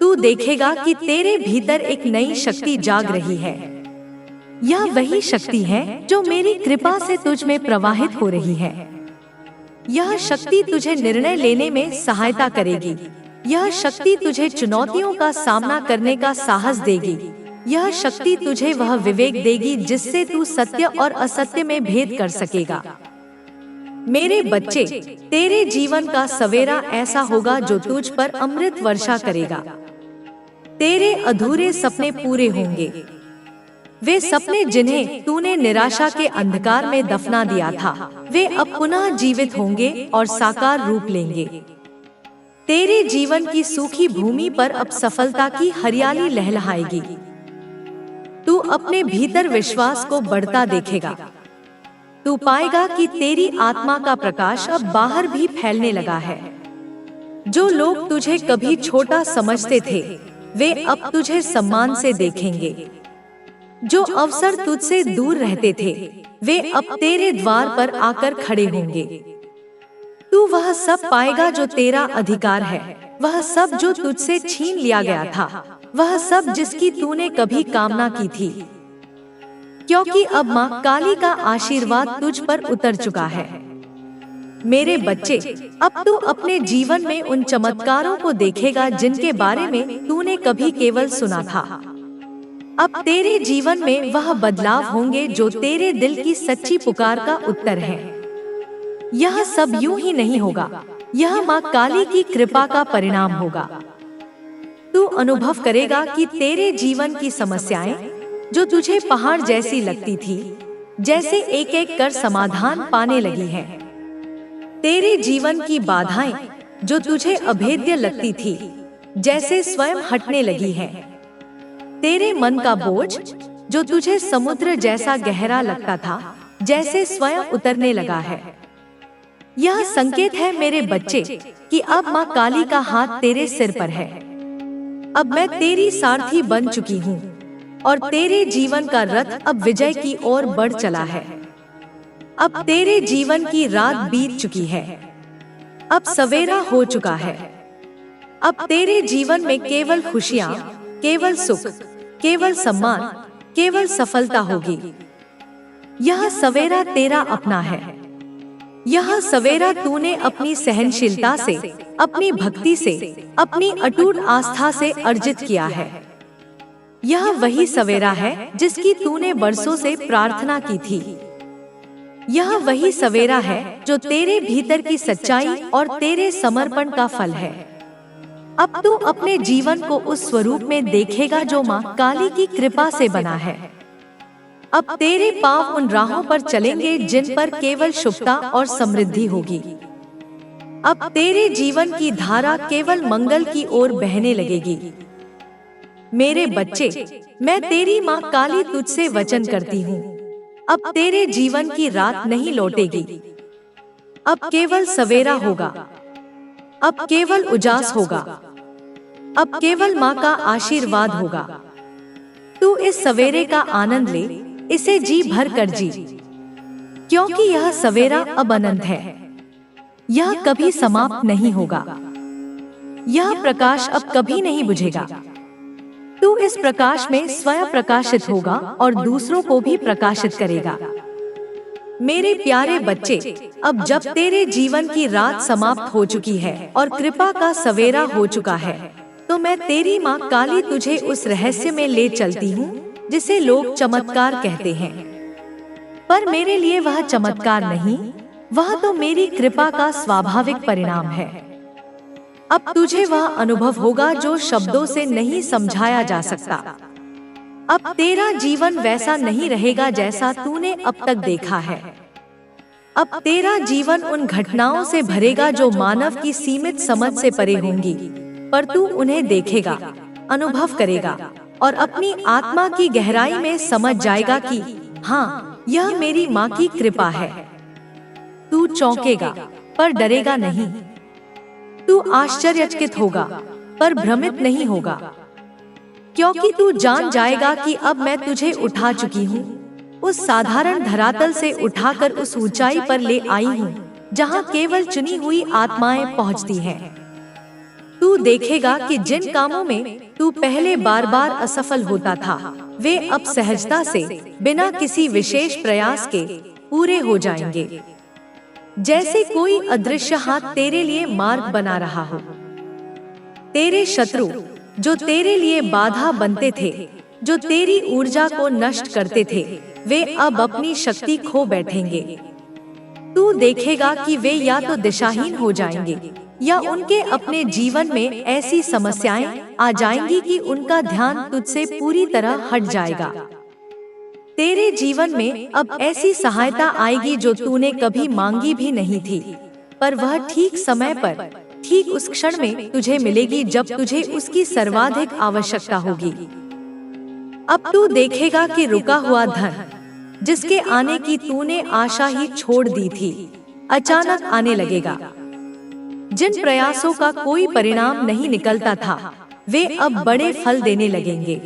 तू देखेगा कि तेरे भीतर एक नई शक्ति जाग रही है। यह वही शक्ति है जो मेरी कृपा से तुझ में प्रवाहित हो रही है। यह शक्ति तुझे निर्णय लेने में सहायता करेगी। यह शक्ति तुझे चुनौतियों का सामना करने का साहस देगी। यह शक्ति तुझे वह विवेक देगी जिससे तू सत्य और असत्य में भेद कर सकेगा। मेरे बच्चे, तेरे जीवन का सवेरा ऐसा होगा जो तुझ पर अमृत वर्षा करेगा। तेरे अधूरे सपने पूरे होंगे। वे सपने जिन्हें तूने निराशा के अंधकार में दफना दिया था, वे अब पुनः जीवित होंगे और साकार रूप लेंगे। तेरे जीवन की सूखी भूमि पर अब सफलता की हरियाली लहलहाएगी। तू अपने भीतर विश्वास को बढ़ता देखेगा। तू पाएगा कि तेरी आत्मा का प्रकाश अब बाहर भी फैलने लगा है। जो लोग तुझे कभी छोटा समझते थे, वे अब तुझे सम्मान से देखेंगे। जो अवसर तुझसे दूर रहते थे, वे अब तेरे द्वार पर आकर खड़े होंगे। तू वह सब पाएगा जो तेरा अधिकार है, वह सब जो तुझसे छीन लिया गया था, वह सब जिसकी तूने कभी कामना की थी। क्योंकि अब माँ काली का आशीर्वाद तुझ पर उतर चुका है। मेरे बच्चे, अब तू अपने जीवन में उन चमत्कारों को देखेगा जिनके बारे में तूने कभी केवल सुना था। अब तेरे जीवन में वह बदलाव होंगे जो तेरे दिल की सच्ची पुकार का उत्तर है। यह सब यूं ही नहीं होगा, यह माँ काली की कृपा का परिणाम होगा। तू अनुभव करेगा कि तेरे जीवन की समस्याएं, जो तुझे पहाड़ जैसी लगती थी, जैसे एक एक कर समाधान पाने लगी हैं। तेरे जीवन की बाधाएं, जो तुझे अभेद्य लगती थी, जैसे स्वयं हटने लगी हैं। तेरे मन का बोझ, जो तुझे समुद्र जैसा गहरा लगता था, जैसे स्वयं उतरने लगा है। यह संकेत है मेरे बच्चे कि अब माँ काली का हाथ तेरे सिर पर है। अब मैं तेरी सारथी बन चुकी हूँ और तेरे जीवन का रथ अब विजय की ओर बढ़ चला है। अब तेरे जीवन की रात बीत चुकी है, अब सवेरा हो चुका है। अब तेरे जीवन में केवल खुशियाँ, केवल सुख, केवल सम्मान, केवल सफलता होगी। यह सवेरा तेरा अपना है। यह सवेरा तूने अपनी सहनशीलता से, अपनी भक्ति से, अपनी अटूट आस्था से अर्जित किया है। यह वही सवेरा है जिसकी तूने बरसों से प्रार्थना की थी। यह वही सवेरा है जो तेरे भीतर की सच्चाई और तेरे समर्पण का फल है। अब तू अपने जीवन को उस स्वरूप में देखेगा जो माँ काली की कृपा से बना है। अब तेरे पांव उन राहों पर चलेंगे जिन पर केवल शुभता और समृद्धि होगी। अब तेरे जीवन की धारा केवल मंगल की ओर बहने लगेगी। मेरे बच्चे, मैं तेरी माँ काली तुझसे वचन करती हूँ, अब तेरे जीवन की रात नहीं लौटेगी। अब केवल सवेरा होगा, अब केवल उजास होगा, अब केवल माँ का आशीर्वाद होगा। तू इस सवेरे का आनंद ले, इसे जी भर कर जी, क्योंकि यह सवेरा अब अनंत है। यह कभी समाप्त नहीं होगा। यह प्रकाश अब कभी नहीं बुझेगा। तू इस प्रकाश में स्वयं प्रकाशित होगा और दूसरों को भी प्रकाशित करेगा। मेरे प्यारे बच्चे, अब जब तेरे जीवन की रात समाप्त हो चुकी है और कृपा का सवेरा हो चुका है, तो मैं तेरी माँ काली तुझे उस रहस्य में ले चलती हूँ जिसे लोग चमत्कार कहते हैं। पर मेरे लिए वह चमत्कार नहीं, वह तो मेरी कृपा का स्वाभाविक परिणाम है। अब तुझे वह अनुभव होगा जो शब्दों से नहीं समझाया जा सकता। अब तेरा जीवन वैसा नहीं रहेगा जैसा तूने अब तक देखा है। अब तेरा जीवन उन घटनाओं से भरेगा जो मानव की सीमित समझ से परे होंगी, पर तू उन्हें देखेगा, अनुभव करेगा और अपनी आत्मा की गहराई में समझ जाएगा कि हाँ, यह मेरी माँ की कृपा है। तू चौंकेगा पर डरेगा नहीं। तू आश्चर्यचकित होगा पर भ्रमित नहीं होगा, क्योंकि तू जान जाएगा कि अब मैं तुझे उठा चुकी हूँ, उस साधारण धरातल से उठाकर उस ऊंचाई पर ले आई हूँ जहाँ केवल चुनी हुई आत्माएं पहुँचती हैं। तू देखेगा कि जिन कामों में तू पहले बार बार असफल होता था, वे अब सहजता से, बिना किसी विशेष प्रयास के पूरे हो जाएंगे। जैसे कोई अदृश्य हाथ तेरे लिए मार्ग बना रहा हो। तेरे शत्रु जो तेरे लिए बाधा बनते थे, जो तेरी ऊर्जा को नष्ट करते थे, वे अब अपनी शक्ति खो बैठेंगे। तू देखेगा कि वे या तो दिशाहीन हो जाएंगे या उनके अपने जीवन में ऐसी समस्याएं आ जाएंगी कि उनका ध्यान तुझसे पूरी तरह हट जाएगा। तेरे जीवन में अब ऐसी सहायता आएगी जो तूने कभी मांगी भी नहीं थी, पर वह ठीक समय पर, ठीक उस क्षण में तुझे मिलेगी जब तुझे उसकी सर्वाधिक आवश्यकता होगी। अब तू देखेगा कि रुका हुआ धन, जिसके आने की तूने आशा ही छोड़ दी थी, अचानक आने लगेगा। जिन प्रयासों का कोई परिणाम नहीं निकलता था, वे अब बड़े फल देने लगेंगे।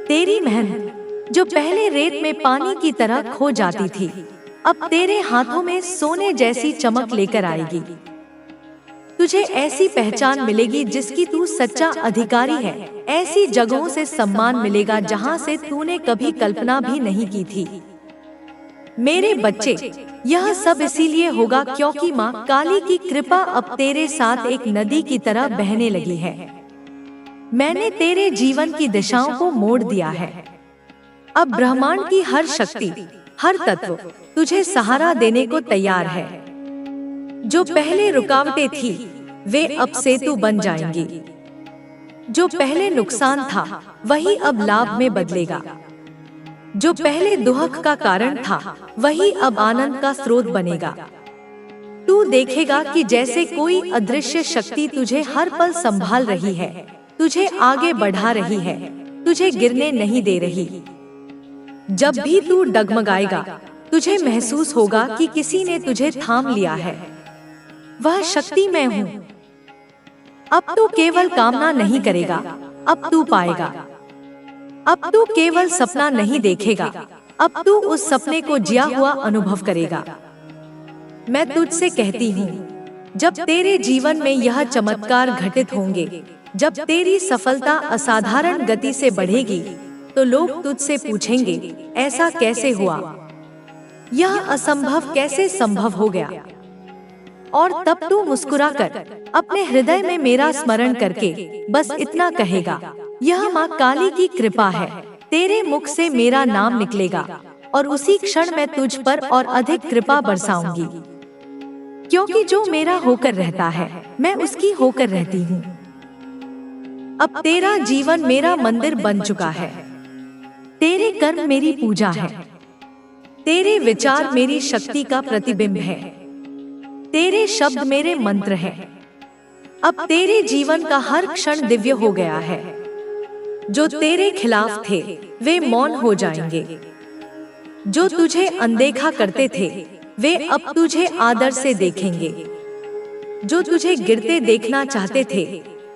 तेरी मेहनत जो पहले रेत में पानी की तरह खो जाती थी, अब तेरे हाथों में सोने जैसी चमक लेकर आएगी। तुझे ऐसी पहचान मिलेगी जिसकी तू सच्चा अधिकारी है। ऐसी जगहों से सम्मान मिलेगा जहां से तूने कभी कल्पना भी नहीं की थी। मेरे बच्चे, यह सब इसीलिए होगा क्योंकि माँ काली की कृपा अब तेरे साथ एक नदी की तरह बहने लगी है। मैंने तेरे जीवन की दिशाओं को मोड़ दिया है। अब ब्रह्मांड की हर शक्ति, हर तत्व तुझे सहारा देने को तैयार है। जो पहले रुकावटें थी, वे अब सेतु बन जाएंगी। जो पहले नुकसान था, वही अब लाभ में बदलेगा। जो पहले दुख का कारण था, वही अब आनंद का स्रोत बनेगा। तू देखेगा कि जैसे कोई अदृश्य शक्ति तुझे हर पल संभाल रही है, तुझे आगे बढ़ा रही है, तुझे गिरने नहीं दे रही। जब भी तू डगमगाएगा, तुझे महसूस होगा कि किसी ने तुझे थाम लिया है। वह शक्ति मैं हूँ। अब तू केवल कामना नहीं करेगा, अब तू पाएगा। अब तू केवल सपना नहीं देखेगा, अब तू उस सपने को जिया हुआ अनुभव करेगा। मैं तुझसे कहती हूँ, जब तेरे जीवन में यह चमत्कार घटित होंगे, जब तेरी सफलता असाधारण गति से बढ़ेगी, तो लोग तुझसे पूछेंगे, ऐसा कैसे हुआ? यह असंभव कैसे संभव हो गया? और तब तू मुस्कुराकर अपने हृदय में मेरा स्मरण करके बस इतना कहेगा, यह माँ काली की कृपा है। तेरे मुख से मेरा नाम निकलेगा और उसी क्षण मैं तुझ पर और अधिक कृपा बरसाऊंगी, क्योंकि जो मेरा होकर रहता है मैं उसकी होकर रहती हूँ। अब तेरा जीवन मेरा मंदिर बन चुका है। तेरे कर्म मेरी पूजा है। तेरे विचार मेरी शक्ति का प्रतिबिंब है। तेरे शब्द मेरे मंत्र हैं। अब तेरे जीवन का हर क्षण दिव्य हो गया है। जो तेरे खिलाफ थे वे मौन हो जाएंगे। जो तुझे अनदेखा करते थे वे अब तुझे आदर से देखेंगे। जो तुझे गिरते देखना चाहते थे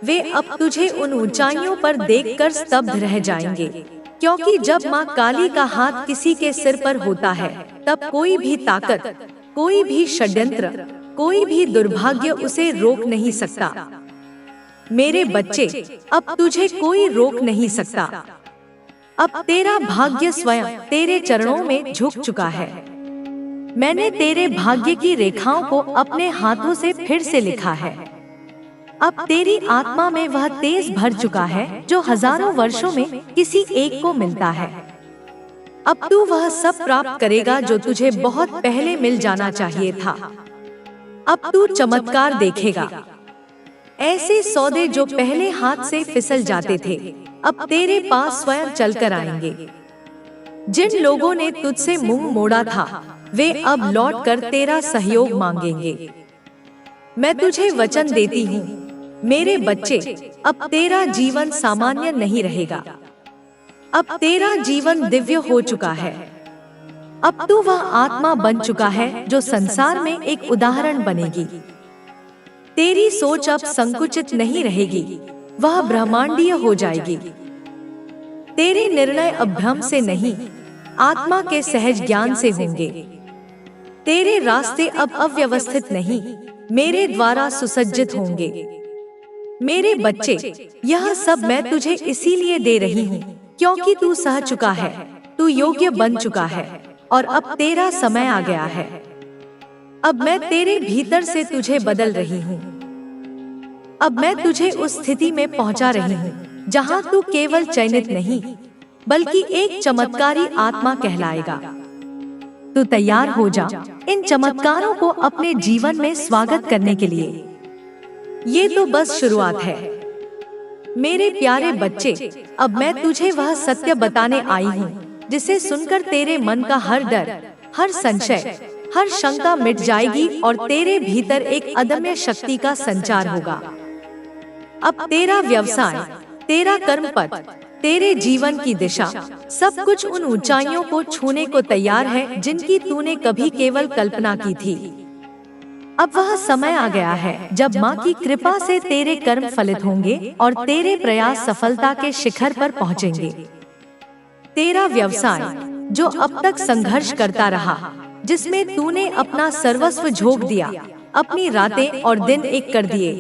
वे अब तुझे उन ऊंचाइयों पर देखकर स्तब्ध रह जाएंगे, क्योंकि जब माँ काली का हाथ किसी के सिर पर होता है तब कोई भी ताकत, कोई भी षड्यंत्र, कोई भी दुर्भाग्य उसे रोक नहीं सकता। मेरे बच्चे, अब तुझे कोई रोक नहीं सकता। अब तेरा भाग्य स्वयं तेरे चरणों में झुक चुका है। मैंने तेरे भाग्य की रेखाओं को अपने हाथों से फिर से लिखा है। अब तेरी आत्मा में वह तेज भर चुका है जो हजारों वर्षों में किसी एक को मिलता है। अब तू वह सब प्राप्त करेगा जो तुझे बहुत पहले मिल जाना चाहिए था। अब तू चमत्कार देखेगा। ऐसे सौदे जो पहले हाथ से फिसल जाते थे अब तेरे पास स्वयं चलकर आएंगे। जिन लोगों ने तुझसे मुंह मोड़ा था वे अब लौटकर तेरा सहयोग मांगेंगे। मैं तुझे वचन देती हूँ, मेरे बच्चे, अब तेरा जीवन सामान्य नहीं रहेगा। अब तेरा जीवन दिव्य हो चुका है। अब तू वह आत्मा बन चुका है जो संसार में एक उदाहरण बनेगी। तेरी सोच अब संकुचित नहीं रहेगी, वह ब्रह्मांडीय हो जाएगी। तेरे निर्णय अब भ्रम से नहीं, आत्मा के सहज ज्ञान से होंगे। तेरे रास्ते अब अव्यवस्थित नहीं, मेरे द्वारा सुसज्जित होंगे। मेरे बच्चे, यह सब मैं तुझे इसीलिए दे रही हूँ क्योंकि तू सह चुका है, तू योग्य बन चुका है और अब तेरा समय आ गया है। अब मैं तेरे भीतर से तुझे बदल रही हूँ। अब मैं तुझे उस स्थिति में पहुँचा रही हूँ जहाँ तू केवल चयनित नहीं बल्कि एक चमत्कारी आत्मा कहलाएगा। तू तैयार हो जा इन चमत्कारों को अपने जीवन में स्वागत करने के लिए। ये तो बस शुरुआत है। मेरे प्यारे बच्चे, अब मैं तुझे वह सत्य बताने आई हूँ जिसे सुनकर तेरे मन का हर डर, हर संशय, हर शंका मिट जाएगी और तेरे भीतर एक अदम्य शक्ति का संचार होगा। अब तेरा व्यवसाय, तेरा कर्मपथ, तेरे जीवन की दिशा, सब कुछ उन ऊंचाइयों को छूने को तैयार है जिनकी तूने कभी केवल कल्पना की थी। अब वह समय आ गया है जब माँ की कृपा से तेरे कर्म फलित होंगे और तेरे प्रयास सफलता के शिखर पर पहुँचेंगे। तेरा व्यवसाय जो अब तक संघर्ष करता रहा, जिसमें तूने अपना सर्वस्व झोंक दिया, अपनी रातें और दिन एक कर दिए,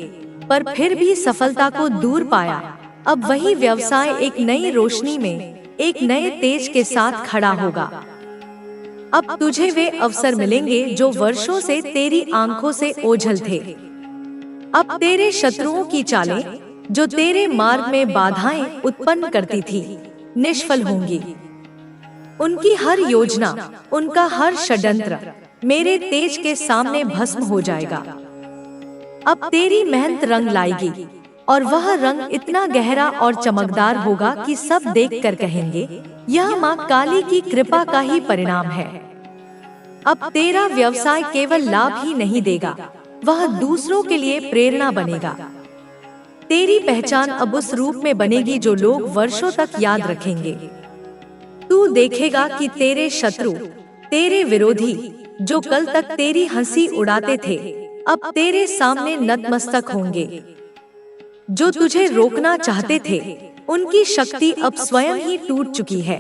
पर फिर भी सफलता को दूर पाया, अब वही व्यवसाय एक नई रोशनी में, एक नए तेज के साथ खड़ा होगा। अब तुझे वे अवसर मिलेंगे जो वर्षों से तेरी आंखों से ओझल थे। अब तेरे शत्रुओं की चालें जो तेरे मार्ग में बाधाएं उत्पन्न करती थी, निष्फल होंगी। उनकी हर योजना, उनका हर षड्यंत्र मेरे तेज के सामने भस्म हो जाएगा। अब तेरी मेहनत रंग लाएगी और वह रंग इतना गहरा और चमकदार होगा कि सब देखकर कहेंगे, यह माँ काली की कृपा का ही परिणाम है। अब तेरा व्यवसाय केवल लाभ ही नहीं देगा, वह दूसरों के लिए प्रेरणा बनेगा। तेरी पहचान अब उस रूप में बनेगी जो लोग वर्षों तक याद रखेंगे। तू देखेगा कि तेरे शत्रु, तेरे विरोधी, जो कल तक तेरी हंसी उड़ाते थे, अब तेरे सामने नतमस्तक होंगे। जो तुझे रोकना चाहते थे, उनकी शक्ति अब स्वयं ही टूट चुकी है।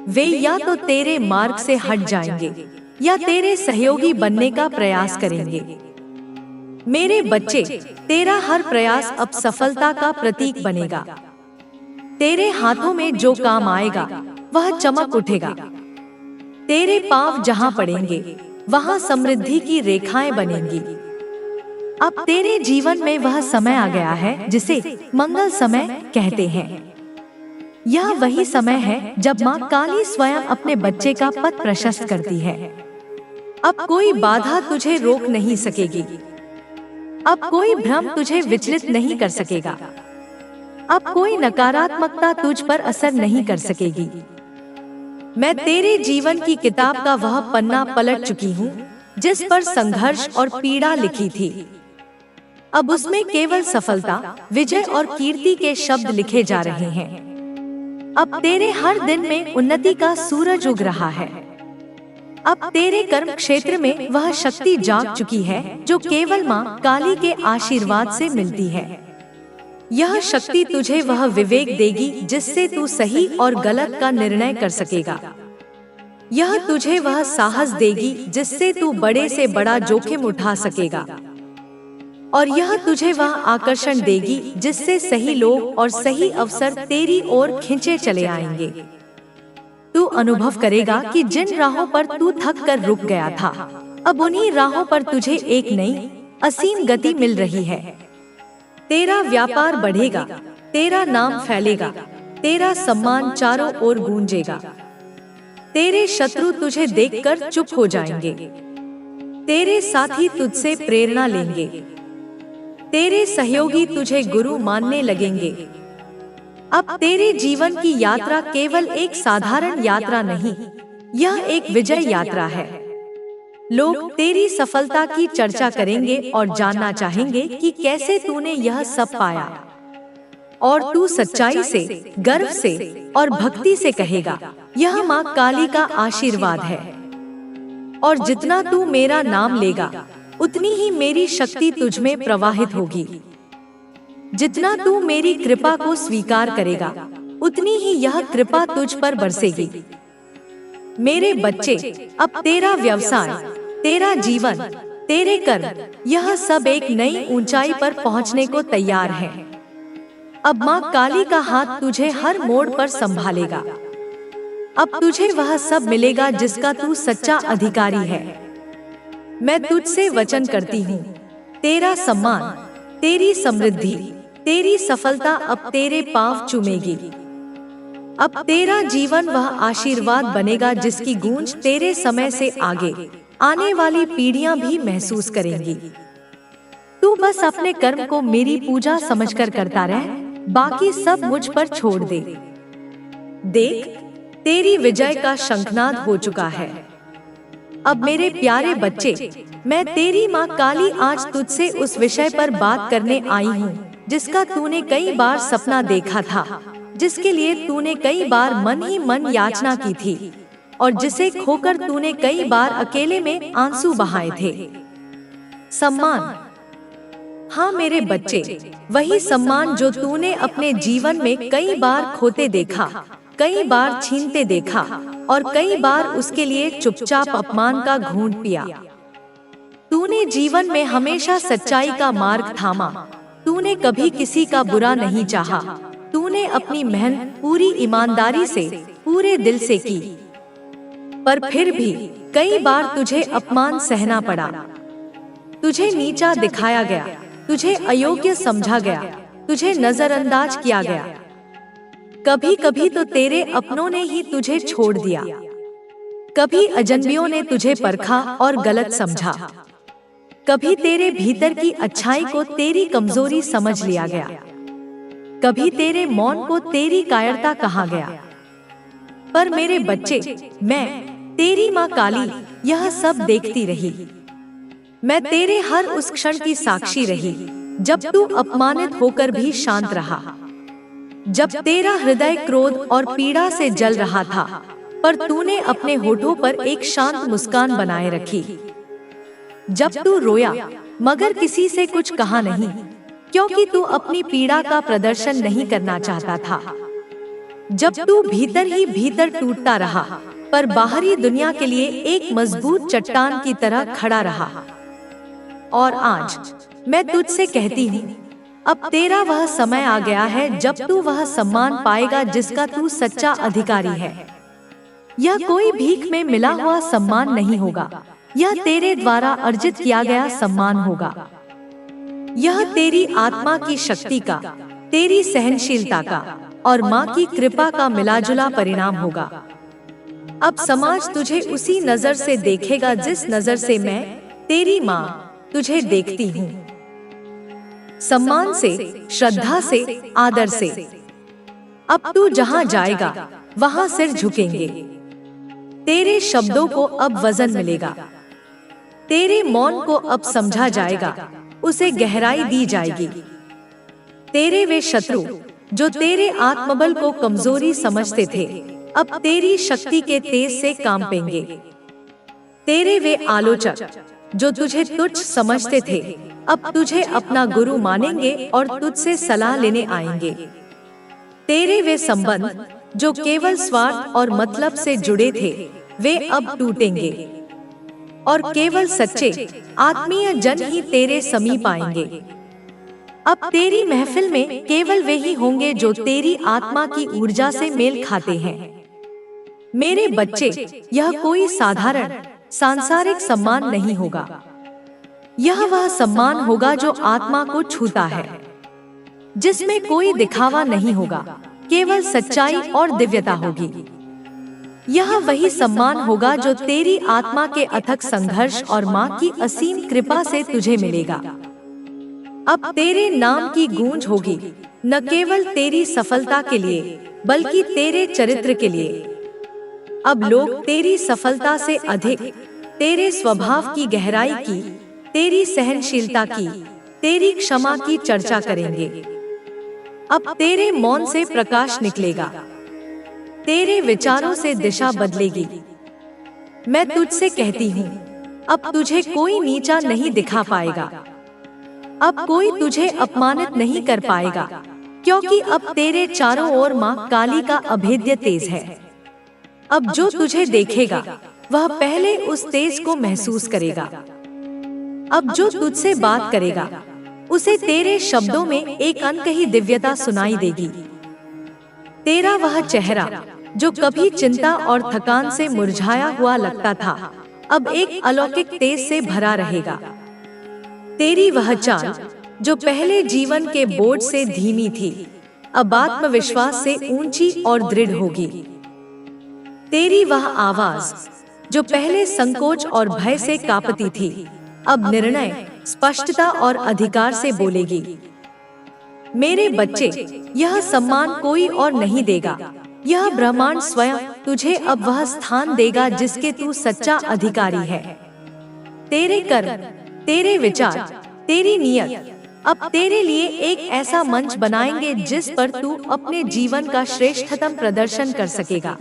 वे या तो तेरे मार्ग से हट जाएंगे या तेरे सहयोगी बनने का प्रयास करेंगे। मेरे बच्चे, तेरा हर प्रयास अब सफलता का प्रतीक बनेगा। तेरे हाथों में जो काम आएगा वह चमक उठेगा। तेरे पांव जहां पड़ेंगे वहां समृद्धि की रेखाएं बनेंगी। अब तेरे जीवन में वह समय आ गया है जिसे मंगल समय कहते हैं। यह वही समय है जब माँ काली स्वयं अपने बच्चे का पथ प्रशस्त करती है। अब कोई बाधा तुझे रोक नहीं सकेगी। अब कोई भ्रम तुझे विचलित नहीं कर सकेगा। अब कोई नकारात्मकता तुझ पर असर नहीं कर सकेगी। मैं तेरे जीवन की किताब का वह पन्ना पलट चुकी हूँ जिस पर संघर्ष और पीड़ा लिखी थी। अब उसमें केवल सफलता, विजय और कीर्ति के शब्द लिखे जा रहे हैं। अब तेरे हर दिन में उन्नति का सूरज उग रहा है। अब तेरे कर्म क्षेत्र में वह शक्ति जाग चुकी है जो केवल माँ काली के आशीर्वाद से मिलती है। यह शक्ति तुझे वह विवेक देगी जिससे तू सही और गलत का निर्णय कर सकेगा। यह तुझे वह साहस देगी जिससे तू बड़े से बड़ा जोखिम उठा सकेगा। और यह तुझे वह आकर्षण देगी जिससे सही लोग और सही अवसर तेरी ओर खींचे चले आएंगे। तू अनुभव करेगा कि जिन राहों पर तू थक कर रुक गया था, अब उन्हीं राहों पर तुझे एक नई असीम गति मिल रही है। तेरा व्यापार बढ़ेगा, तेरा नाम फैलेगा, तेरा सम्मान चारों ओर गूंजेगा। तेरे शत्रु तुझे देखकर चुप हो जाएंगे। तेरे साथी तुझसे प्रेरणा लेंगे। तेरे सहयोगी तुझे गुरु मानने लगेंगे। अब तेरे जीवन की यात्रा केवल एक साधारण यात्रा नहीं, यह एक विजय यात्रा है। लोग तेरी सफलता की चर्चा करेंगे और जानना चाहेंगे कि कैसे तूने यह सब पाया। और तू सच्चाई से, गर्व से और भक्ति से कहेगा, यह माँ काली का आशीर्वाद है। और जितना तू मेरा नाम लेगा, उतनी ही मेरी शक्ति तुझ में प्रवाहित होगी। जितना तू मेरी कृपा को स्वीकार करेगा, उतनी ही यह कृपा तुझ पर बरसेगी। मेरे बच्चे, अब तेरा व्यवसाय, तेरा जीवन, तेरे कर्म, यह सब एक नई ऊंचाई पर पहुंचने को तैयार है। अब माँ काली का हाथ तुझे हर मोड़ पर संभालेगा। अब तुझे वह सब मिलेगा जिसका तू सच्चा अधिकारी है। मैं तुझसे वचन करती हूँ, तेरा सम्मान, तेरी समृद्धि, तेरी सफलता अब तेरे पांव चूमेगी। अब तेरा जीवन वह आशीर्वाद बनेगा जिसकी गूंज तेरे समय से आगे आने वाली पीढ़ियां भी महसूस करेंगी। तू बस अपने कर्म को मेरी पूजा समझकर करता रह, बाकी सब मुझ पर छोड़ दे। देख, तेरी विजय का शंखनाद हो चुका है। अब मेरे प्यारे बच्चे, मैं तेरी माँ काली आज तुझसे उस विषय पर बात करने आई हूँ जिसका तूने कई बार सपना देखा था, जिसके लिए तूने कई बार मन ही मन याचना की थी और जिसे खोकर तूने कई बार अकेले में आंसू बहाए थे। सम्मान। हाँ मेरे बच्चे, वही सम्मान जो तूने अपने जीवन में कई बार खोते देखा, कई बार छीनते देखा और कई बार उसके लिए चुपचाप अपमान का घूंट पिया। तूने जीवन में हमेशा सच्चाई का मार्ग थामा। तूने कभी किसी का बुरा नहीं चाहा। तूने अपनी मेहनत पूरी ईमानदारी से, पूरे दिल से की। पर फिर भी कई बार तुझे अपमान सहना पड़ा। तुझे नीचा दिखाया गया, तुझे अयोग्य समझा गया, तुझे नजरअंदाज किया गया। कभी कभी तो तेरे अपनों ने ही तुझे छोड़ दिया। कभी अजनबियों ने तुझे परखा और गलत समझा। कभी तेरे भीतर की अच्छाई को तेरी कमजोरी समझ लिया गया। कभी तेरे मौन को तेरी कायरता कहा गया। पर मेरे बच्चे, मैं तेरी माँ काली यह सब देखती रही। मैं तेरे हर उस क्षण की साक्षी रही जब तू अपमानित होकर भी शांत रहा, जब तेरा हृदय क्रोध और पीड़ा से जल रहा था, पर तूने अपने होठों पर एक शांत मुस्कान बनाए रखी। जब तू रोया मगर किसी से कुछ कहा नहीं, क्योंकि तू अपनी पीड़ा का प्रदर्शन नहीं करना चाहता था। जब तू भीतर ही भीतर टूटता रहा, पर बाहरी दुनिया के लिए एक मजबूत चट्टान की तरह खड़ा रहा। और आज मैं तुझसे कहती हूँ, अब तेरा वह समय आ गया है जब तू वह सम्मान पाएगा जिसका तू सच्चा अधिकारी है। यह कोई भीख में मिला हुआ सम्मान नहीं होगा, यह तेरे द्वारा अर्जित किया गया सम्मान होगा। यह तेरी आत्मा की शक्ति का, तेरी सहनशीलता का और माँ की कृपा का मिलाजुला परिणाम होगा। अब समाज तुझे उसी नजर से देखेगा जिस नजर से मैं, तेरी माँ, तुझे देखती हूँ। सम्मान से, श्रद्धा से, आदर से। अब तू जहाँ जाएगा वहाँ सिर झुकेंगे। तेरे शब्दों को अब वजन मिलेगा। तेरे मौन को अब समझा जाएगा, उसे गहराई दी जाएगी। तेरे वे शत्रु जो तेरे आत्मबल को कमजोरी समझते थे, अब तेरी शक्ति के तेज से कांपेंगे। तेरे वे आलोचक जो तुझे तुच्छ समझते थे, अब तुझे अपना गुरु मानेंगे और तुझसे सलाह लेने आएंगे। तेरे वे संबंध जो केवल स्वार्थ और मतलब से जुड़े थे, वे अब टूटेंगे और केवल सच्चे आत्मीय जन ही तेरे समीप आएंगे। अब तेरी महफिल में केवल वे ही होंगे जो तेरी आत्मा की ऊर्जा से मेल खाते हैं। मेरे बच्चे, यह कोई साधारण सांसारिक सम्मान नहीं होगा। यह वह सम्मान होगा जो आत्मा को छूता है, जिसमें कोई दिखावा नहीं होगा, केवल सच्चाई और दिव्यता होगी। यह वही सम्मान होगा जो तेरी आत्मा के अथक संघर्ष और माँ की असीम कृपा से तुझे मिलेगा। अब तेरे नाम की गूंज होगी, न केवल तेरी सफलता के लिए बल्कि तेरे चरित्र के लिए। अब लोग तेरी सफलता से अधिक तेरे स्वभाव की गहराई की, तेरी सहनशीलता की, तेरी क्षमा की चर्चा करेंगे। अब तेरे मौन से प्रकाश निकलेगा, तेरे विचारों से दिशा बदलेगी। मैं तुझसे कहती हूँ, अब तुझे कोई नीचा नहीं दिखा पाएगा। अब कोई तुझे अपमानित नहीं कर पाएगा, क्योंकि अब तेरे चारों ओर माँ काली का अभेद्य तेज है। अब जो तुझे देखेगा वह पहले उस तेज को महसूस करेगा। अब जो तुझसे बात करेगा उसे तेरे शब्दों में एक अनकही दिव्यता सुनाई देगी। तेरा वह चेहरा जो कभी चिंता और थकान से मुरझाया हुआ लगता था, अब एक अलौकिक तेज से भरा रहेगा। तेरी वह चाल जो पहले जीवन के बोझ से धीमी थी, अब आत्मविश्वास से ऊंची और दृढ़ होगी। तेरी वह आवाज जो पहले संकोच और भय से कांपती थी, अब निर्णय, स्पष्टता और अधिकार से बोलेगी। मेरे बच्चे, यह सम्मान कोई और नहीं देगा, यह ब्रह्मांड स्वयं तुझे अब वह स्थान देगा जिसके तू सच्चा अधिकारी है। तेरे कर्म, तेरे विचार, तेरी नियत अब तेरे लिए एक ऐसा मंच बनाएंगे जिस पर तू अपने जीवन का श्रेष्ठतम प्रदर्शन कर सकेगा।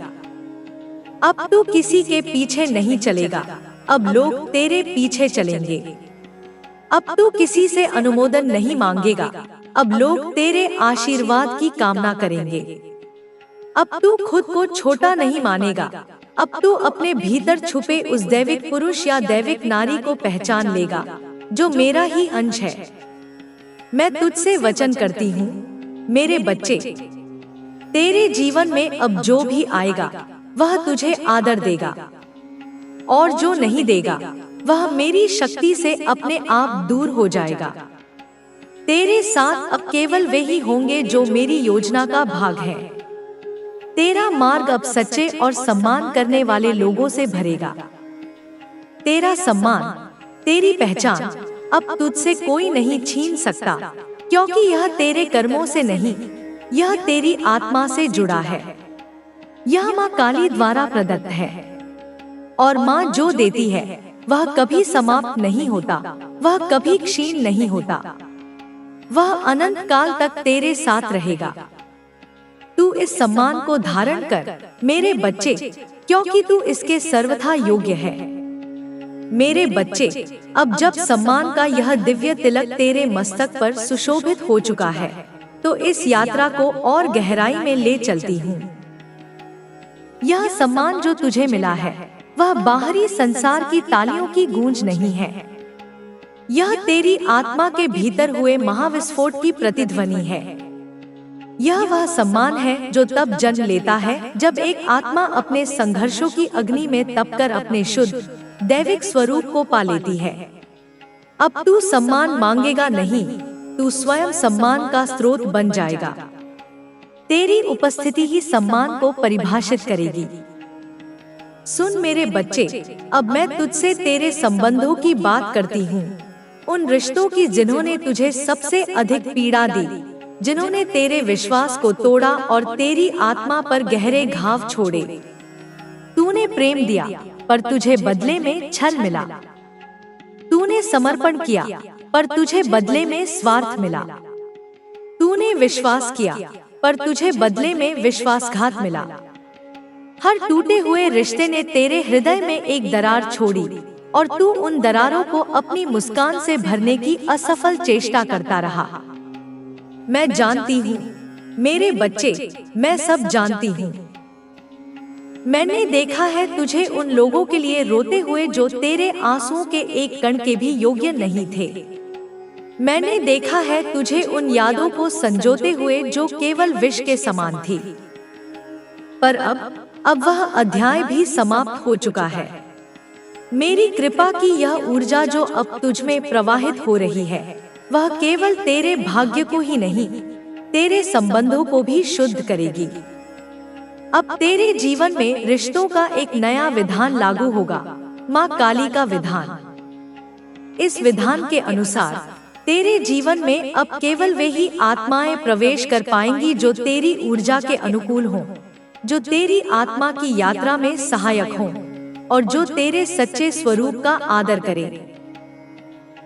अब तू किसी के पीछे नहीं चलेगा, अब लोग तेरे पीछे चलेंगे। अब तू किसी से अनुमोदन नहीं मांगेगा, अब लोग तेरे आशीर्वाद की कामना करेंगे। अब तू खुद को छोटा नहीं मानेगा, अब तू अपने भीतर छुपे उस दैविक पुरुष या दैविक नारी को पहचान लेगा जो मेरा ही अंश है। मैं तुझसे वचन करती हूँ, मेरे बच्चे, तेरे जीवन में अब जो भी आएगा वह तुझे आदर देगा, और जो नहीं देगा वह मेरी शक्ति से अपने आप दूर हो जाएगा। तेरे साथ अब केवल वे ही होंगे जो मेरी योजना का भाग है। तेरा मार्ग अब सच्चे और सम्मान करने वाले लोगों से भरेगा। तेरा सम्मान, तेरी पहचान अब तुझसे कोई नहीं छीन सकता, क्योंकि यह तेरे कर्मों से नहीं, यह तेरी आत्मा से जुड़ा है। यह माँ काली द्वारा प्रदत्त है, और माँ जो देती है वह कभी समाप्त नहीं होता, वह कभी क्षीण नहीं होता, वह अनंत काल तक तेरे साथ रहेगा। तू इस सम्मान को धारण कर मेरे बच्चे, क्योंकि तू इसके सर्वथा योग्य है। मेरे बच्चे, अब जब सम्मान का यह दिव्य तिलक तेरे मस्तक पर सुशोभित हो चुका है, तो इस यात्रा को और गहराई में ले चलती हूँ। यह सम्मान जो तुझे मिला है वह बाहरी संसार की तालियों की गूंज नहीं है। यह तेरी आत्मा के भीतर हुए महाविस्फोट की प्रतिध्वनि है। यह वह सम्मान है जो तब जन्म लेता है जब एक आत्मा अपने संघर्षों की अग्नि में तपकर अपने शुद्ध दैविक स्वरूप को पा लेती है। अब तू सम्मान मांगेगा नहीं, तू स्वयं सम्मान का स्रोत बन जाएगा। तेरी उपस्थिति ही सम्मान को परिभाषित करेगी। सुन मेरे बच्चे, अब मैं तुझसे तेरे संबंधों की बात करती हूँ, उन रिश्तों की जिन्होंने तुझे सबसे अधिक पीड़ा दी, जिन्होंने तेरे विश्वास को तोड़ा और तेरी आत्मा पर गहरे घाव छोड़े। तूने प्रेम दिया पर तुझे बदले में छल मिला। तूने समर्पण किया पर तुझे बदले में स्वार्थ मिला। तूने विश्वास किया पर तुझे बदले में विश्वासघात मिला। हर टूटे हुए रिश्ते ने तेरे हृदय में एक दरार छोड़ी और तू उन दरारों को अपनी मुस्कान से भरने की असफल चेष्टा करता रहा। मैं जानती हूँ मेरे बच्चे, मैं सब जानती हूँ। मैंने देखा है तुझे उन लोगों के लिए रोते हुए जो तेरे आंसुओं के एक कण के भी योग्य नहीं थे। मैंने देखा है तुझे उन यादों को संजोते हुए जो केवल विष के समान थी। पर अब वह अध्याय भी समाप्त हो चुका है। मेरी कृपा की यह ऊर्जा जो अब तुझ में प्रवाहित हो रही है, वह केवल तेरे भाग्य को ही नहीं, तेरे संबंधों को भी शुद्ध करेगी। अब तेरे जीवन में रिश्तों का एक नया विधान लागू होगा, माँ काली का विधान। इस विधान के अनुसार तेरे जीवन में अब केवल वे ही आत्माएं प्रवेश कर पाएंगी जो तेरी ऊर्जा के अनुकूल हों, जो तेरी आत्मा की यात्रा में सहायक हों और जो तेरे सच्चे स्वरूप का आदर करें।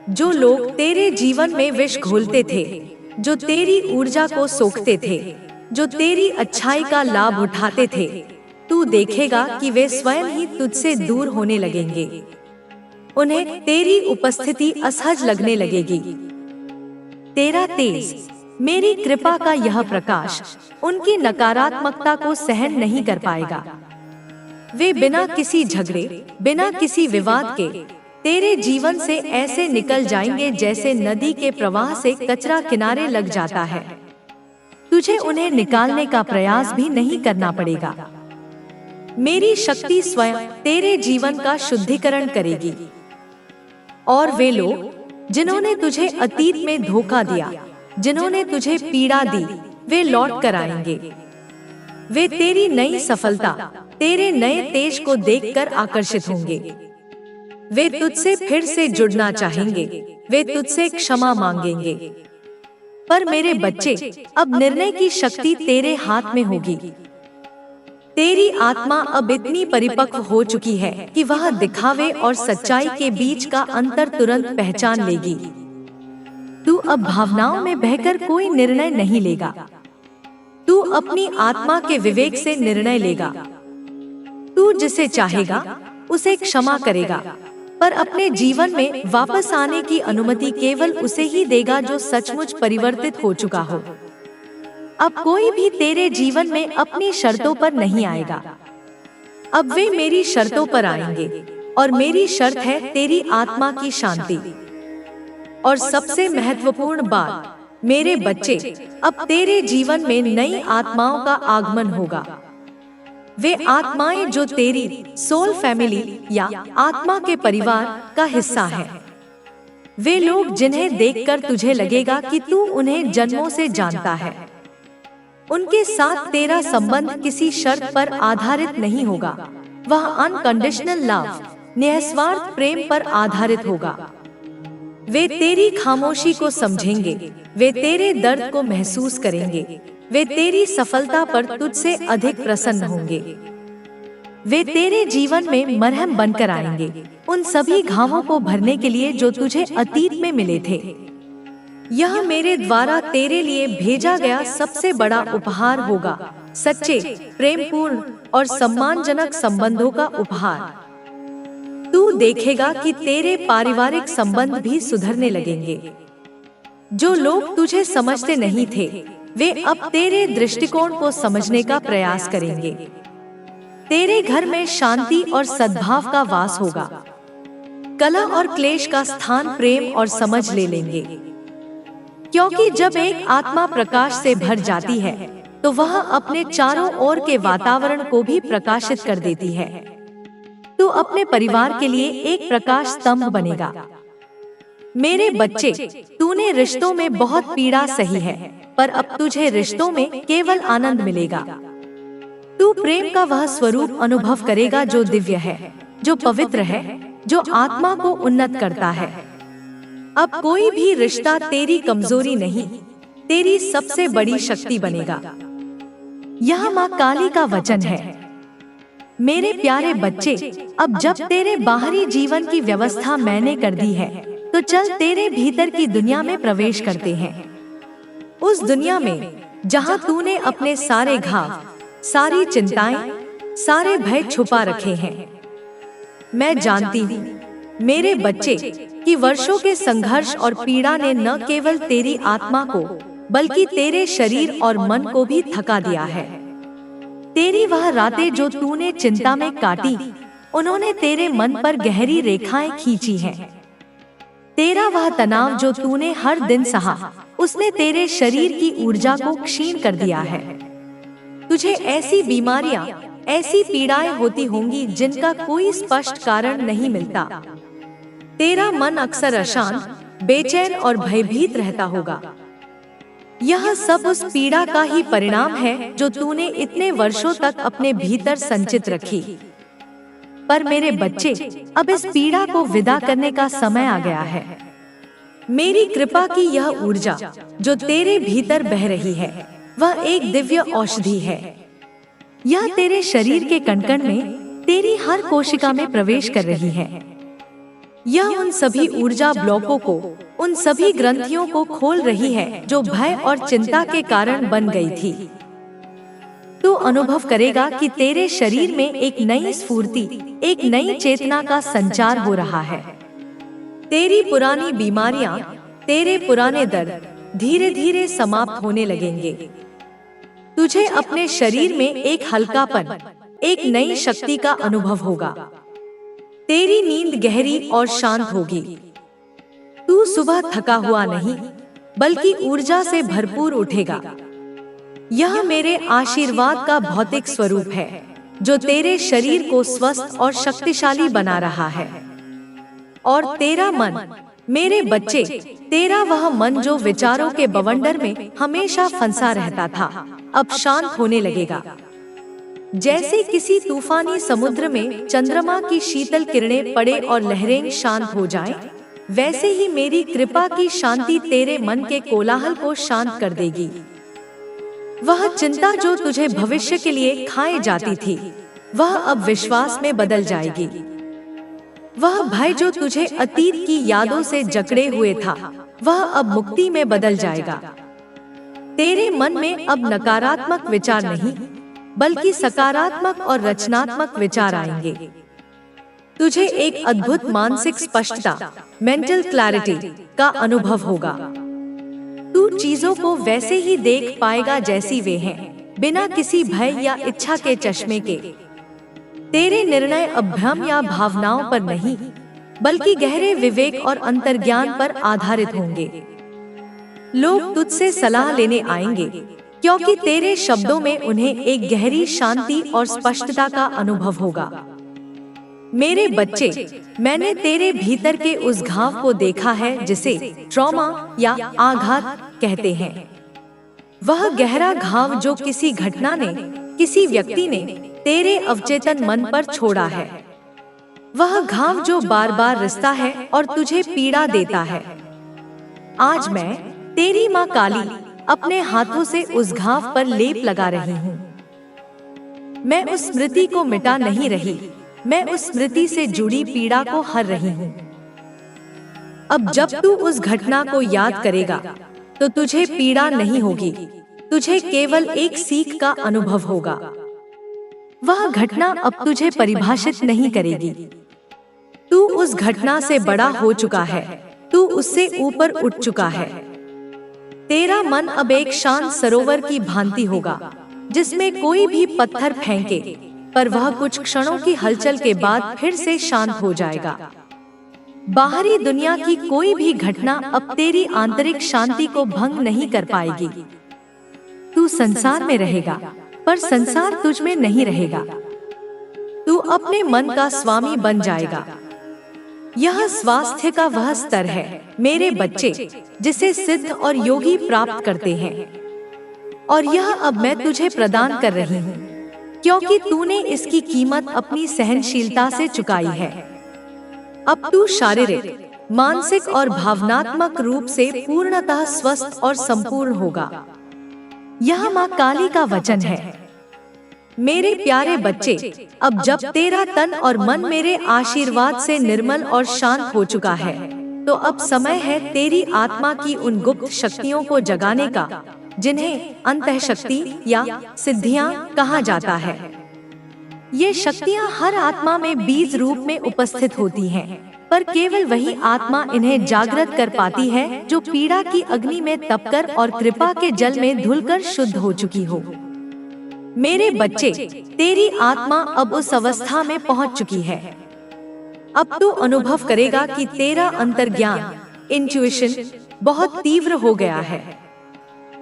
जो लोग तेरे जीवन में विष घोलते थे, जो तेरी ऊर्जा को सोखते थे, जो तेरी अच्छाई का लाभ उठाते थे, तू देखेगा कि वे स्वयं ही तुझसे दूर होने लगेंगे। उन्हें तेरी उपस्थिति असहज लगने लगेगी। तेरा तेज, मेरी कृपा का यह प्रकाश उनकी नकारात्मकता को सहन नहीं कर पाएगा। वे बिना किसी झगड़े, बिना किसी विवाद के तेरे जीवन से ऐसे निकल जाएंगे जैसे नदी के प्रवाह से कचरा किनारे लग जाता है। तुझे उन्हें निकालने का प्रयास भी नहीं करना पड़ेगा। मेरी शक्ति स्वयं तेरे जीवन का शुद्धिकरण करेगी। और वे लोग जिन्होंने तुझे अतीत में धोखा दिया, जिन्होंने तुझे पीड़ा दी, वे लौट कर आएंगे। वे तेरी नई सफलता, तेरे नए तेज को देखकर आकर्षित होंगे। वे तुझसे फिर से जुड़ना चाहेंगे, वे तुझसे क्षमा मांगेंगे। पर मेरे बच्चे, अब निर्णय की शक्ति तेरे हाथ में होगी। तेरी आत्मा अब इतनी परिपक्व हो चुकी है कि वह दिखावे और सच्चाई के बीच का अंतर तुरंत पहचान लेगी। तू अब भावनाओं में बहकर कोई निर्णय नहीं लेगा। तू अपनी आत्मा के विवेक से निर्णय लेगा। तू जिसे चाहेगा उसे क्षमा करेगा, पर अपने जीवन में वापस आने की अनुमति केवल उसे ही देगा जो सचमुच परिवर्तित हो चुका हो। अब कोई भी तेरे जीवन में अपनी शर्तों पर नहीं आएगा। अब वे मेरी शर्तों पर आएंगे और मेरी शर्त है तेरी आत्मा की शांति। और सबसे महत्वपूर्ण बात, मेरे बच्चे, अब तेरे जीवन में नई आत्माओं का आगमन होगा। वे आत्माएं जो तेरी सोल फैमिली या आत्मा के परिवार का हिस्सा हैं। वे लोग जिन्हें देखकर तुझे लगेगा कि तू उन्हें जन्मों से जानता है। उनके साथ तेरा संबंध किसी शर्त पर आधारित नहीं होगा। वह अनकंडीशनल लव, निस्वार्थ प्रेम पर आधारित होगा। वे तेरी खामोशी को समझेंगे, वे तेरे दर्द को महसूस करेंगे, वे तेरी सफलता पर तुझसे अधिक प्रसन्न होंगे। वे तेरे जीवन में मरहम बनकर आएंगे, उन सभी घावों को भरने के लिए जो तुझे अतीत में मिले थे। यह मेरे द्वारा तेरे लिए भेजा गया सबसे बड़ा उपहार होगा, सच्चे, प्रेमपूर्ण और सम्मानजनक संबंधों का उपहार। तू देखेगा कि तेरे पारिवारिक संबंध भी सुधरने लगेंगे। जो लोग तुझे समझते नहीं थे, वे अब तेरे दृष्टिकोण को समझने का प्रयास करेंगे। तेरे घर में शांति और सद्भाव का वास होगा। कलह और क्लेश का स्थान प्रेम और समझ ले लेंगे, क्योंकि जब एक आत्मा प्रकाश से भर जाती है तो वह अपने चारों ओर के वातावरण को भी प्रकाशित कर देती है। तू अपने परिवार के लिए एक प्रकाश स्तंभ बनेगा। मेरे बच्चे, तूने रिश्तों में बहुत पीड़ा सही है, पर अब तुझे रिश्तों में केवल आनंद मिलेगा। तू प्रेम का वह स्वरूप अनुभव करेगा जो दिव्य है, जो पवित्र है, जो आत्मा को उन्नत करता है। अब कोई भी रिश्ता तेरी कमजोरी नहीं, तेरी सबसे बड़ी शक्ति बनेगा। यह माँ काली का वचन है। मेरे प्यारे बच्चे, अब जब तेरे बाहरी जीवन की व्यवस्था मैंने कर दी है, तो चल तेरे भीतर की दुनिया में प्रवेश करते हैं। उस दुनिया में जहाँ तूने अपने सारे घाव, सारी चिंताएं, सारे भय छुपा रखे हैं। मैं जानती हूँ मेरे बच्चे कि वर्षों के संघर्ष और पीड़ा ने न केवल तेरी आत्मा को बल्कि तेरे शरीर और मन को भी थका दिया है। तेरी वह रातें जो तूने चिंता में काटी, उन्होंने तेरे मन पर गहरी रेखाएं खींची हैं। तेरा वह तनाव जो तूने हर दिन सहा, उसने तेरे शरीर की ऊर्जा को क्षीण कर दिया है। तुझे ऐसी बीमारियां, ऐसी पीड़ाएं होती होंगी जिनका कोई स्पष्ट कारण नहीं मिलता। तेरा मन अक्सर अशांत, बेचैन और भयभीत रहता होगा। यह सब उस पीड़ा का ही परिणाम है जो तूने इतने वर्षों तक अपने भीतर संचित रखी। पर मेरे बच्चे, अब इस पीड़ा को विदा करने का समय आ गया है। मेरी कृपा की यह ऊर्जा जो तेरे भीतर बह रही है, वह एक दिव्य औषधि है। यह तेरे शरीर के कण-कण में, तेरी हर कोशिका में प्रवेश कर रही है। यह उन सभी ऊर्जा ब्लॉकों को, उन सभी ग्रंथियों को खोल रही है जो भय और चिंता के कारण बन गई थी। तू अनुभव करेगा कि तेरे शरीर में एक नई स्फूर्ति, एक नई चेतना का संचार हो रहा है। तेरी पुरानी बीमारियां, तेरे पुराने दर्द धीरे धीरे समाप्त होने लगेंगे। तुझे अपने शरीर में एक हल्कापन, एक नई शक्ति का अनुभव होगा। तेरी नींद गहरी और शांत होगी। तू सुबह थका हुआ नहीं, बल्कि ऊर्जा से भरपूर उठेगा। यह मेरे आशीर्वाद का भौतिक स्वरूप है जो तेरे शरीर को स्वस्थ और शक्तिशाली बना रहा है। और तेरा मन, मेरे बच्चे, तेरा वह मन जो विचारों के बवंडर में हमेशा फंसा रहता था, अब शांत होने लगेगा। जैसे किसी तूफानी समुद्र में चंद्रमा की शीतल किरणें पड़े और लहरें शांत हो जाएं, वैसे ही मेरी कृपा की शांति तेरे मन के कोलाहल को शांत कर देगी। वह चिंता जो तुझे भविष्य के लिए खाए जाती थी, वह अब विश्वास में बदल जाएगी। वह भय जो तुझे अतीत की यादों से जकड़े हुए था, वह अब मुक्ति में बदल जाएगा। तेरे मन में अब नकारात्मक विचार नहीं, बल्कि सकारात्मक और रचनात्मक विचार आएंगे। तुझे एक अद्भुत मानसिक स्पष्टता, मेंटल क्लैरिटी का अनुभव होगा। तू चीजों को वैसे ही देख पाएगा जैसी वे हैं, बिना किसी भय या इच्छा के चश्मे के। तेरे निर्णय अब भ्रम या भावनाओं पर नहीं, बल्कि गहरे विवेक और अंतर्ज्ञान पर आधारित होंगे। लोग तुझसे सलाह लेने आएंगे, क्योंकि तेरे शब्दों में उन्हें एक गहरी शांति और स्पष्टता का अनुभव होगा। मेरे बच्चे, मैंने तेरे भीतर के उस घाव को देखा है जिसे ट्रॉमा या आघात कहते हैं। वह गहरा घाव जो किसी घटना ने, किसी व्यक्ति ने तेरे अवचेतन मन पर छोड़ा है। वह घाव जो बार बार रिसता है और तुझे पीड़ा देता है। आज मैं, तेरी माँ काली, अपने हाथों से उस घाव पर लेप लगा रही हूँ। मैं उस स्मृति को मिटा नहीं रही, मैं उस स्मृति से जुड़ी पीड़ा को हर रही हूँ। अब जब तू उस घटना को याद करेगा, तो तुझे पीड़ा नहीं होगी, तुझे केवल एक सीख का अनुभव होगा। वह घटना अब तुझे परिभाषित नहीं करेगी। तू उस घटना से बड़ा हो चुका है, तू उससे ऊपर उठ चुका है। तेरा मन अब एक शांत सरोवर की भांति होगा, जिसमें कोई भी पत्थर फेंके, पर वह कुछ क्षणों की हलचल के बाद फिर से शांत हो जाएगा। बाहरी दुनिया की कोई भी घटना अब तेरी आंतरिक शांति को भंग नहीं कर पाएगी। तू संसार में रहेगा, पर संसार तुझ में नहीं रहेगा। तू अपने मन का स्वामी बन जाएगा। यह स्वास्थ्य का वह स्तर है मेरे बच्चे, जिसे सिद्ध और योगी प्राप्त करते हैं, और यह अब मैं तुझे प्रदान कर रही हूँ, क्योंकि तूने इसकी कीमत अपनी सहनशीलता से चुकाई है। अब तू शारीरिक, मानसिक और भावनात्मक रूप से पूर्णतः स्वस्थ और संपूर्ण होगा। यह माँ काली का वचन है। मेरे प्यारे बच्चे, अब जब तेरा तन और मन मेरे आशीर्वाद से निर्मल और शांत हो चुका है, तो अब समय है तेरी आत्मा की उन गुप्त शक्तियों को जगाने का, जिन्हें अंतःशक्ति या सिद्धियां कहा जाता है। ये शक्तियां हर आत्मा में बीज रूप में उपस्थित होती हैं, पर केवल वही आत्मा इन्हें जागृत कर पाती है जो पीड़ा की अग्नि में तपकर और कृपा के जल में धुलकर शुद्ध हो चुकी हो। मेरे बच्चे, तेरी आत्मा अब उस अवस्था में पहुंच चुकी है। अब तू अनुभव करेगा कि तेरा अंतर्ज्ञान, इंट्यूशन बहुत तीव्र हो गया है।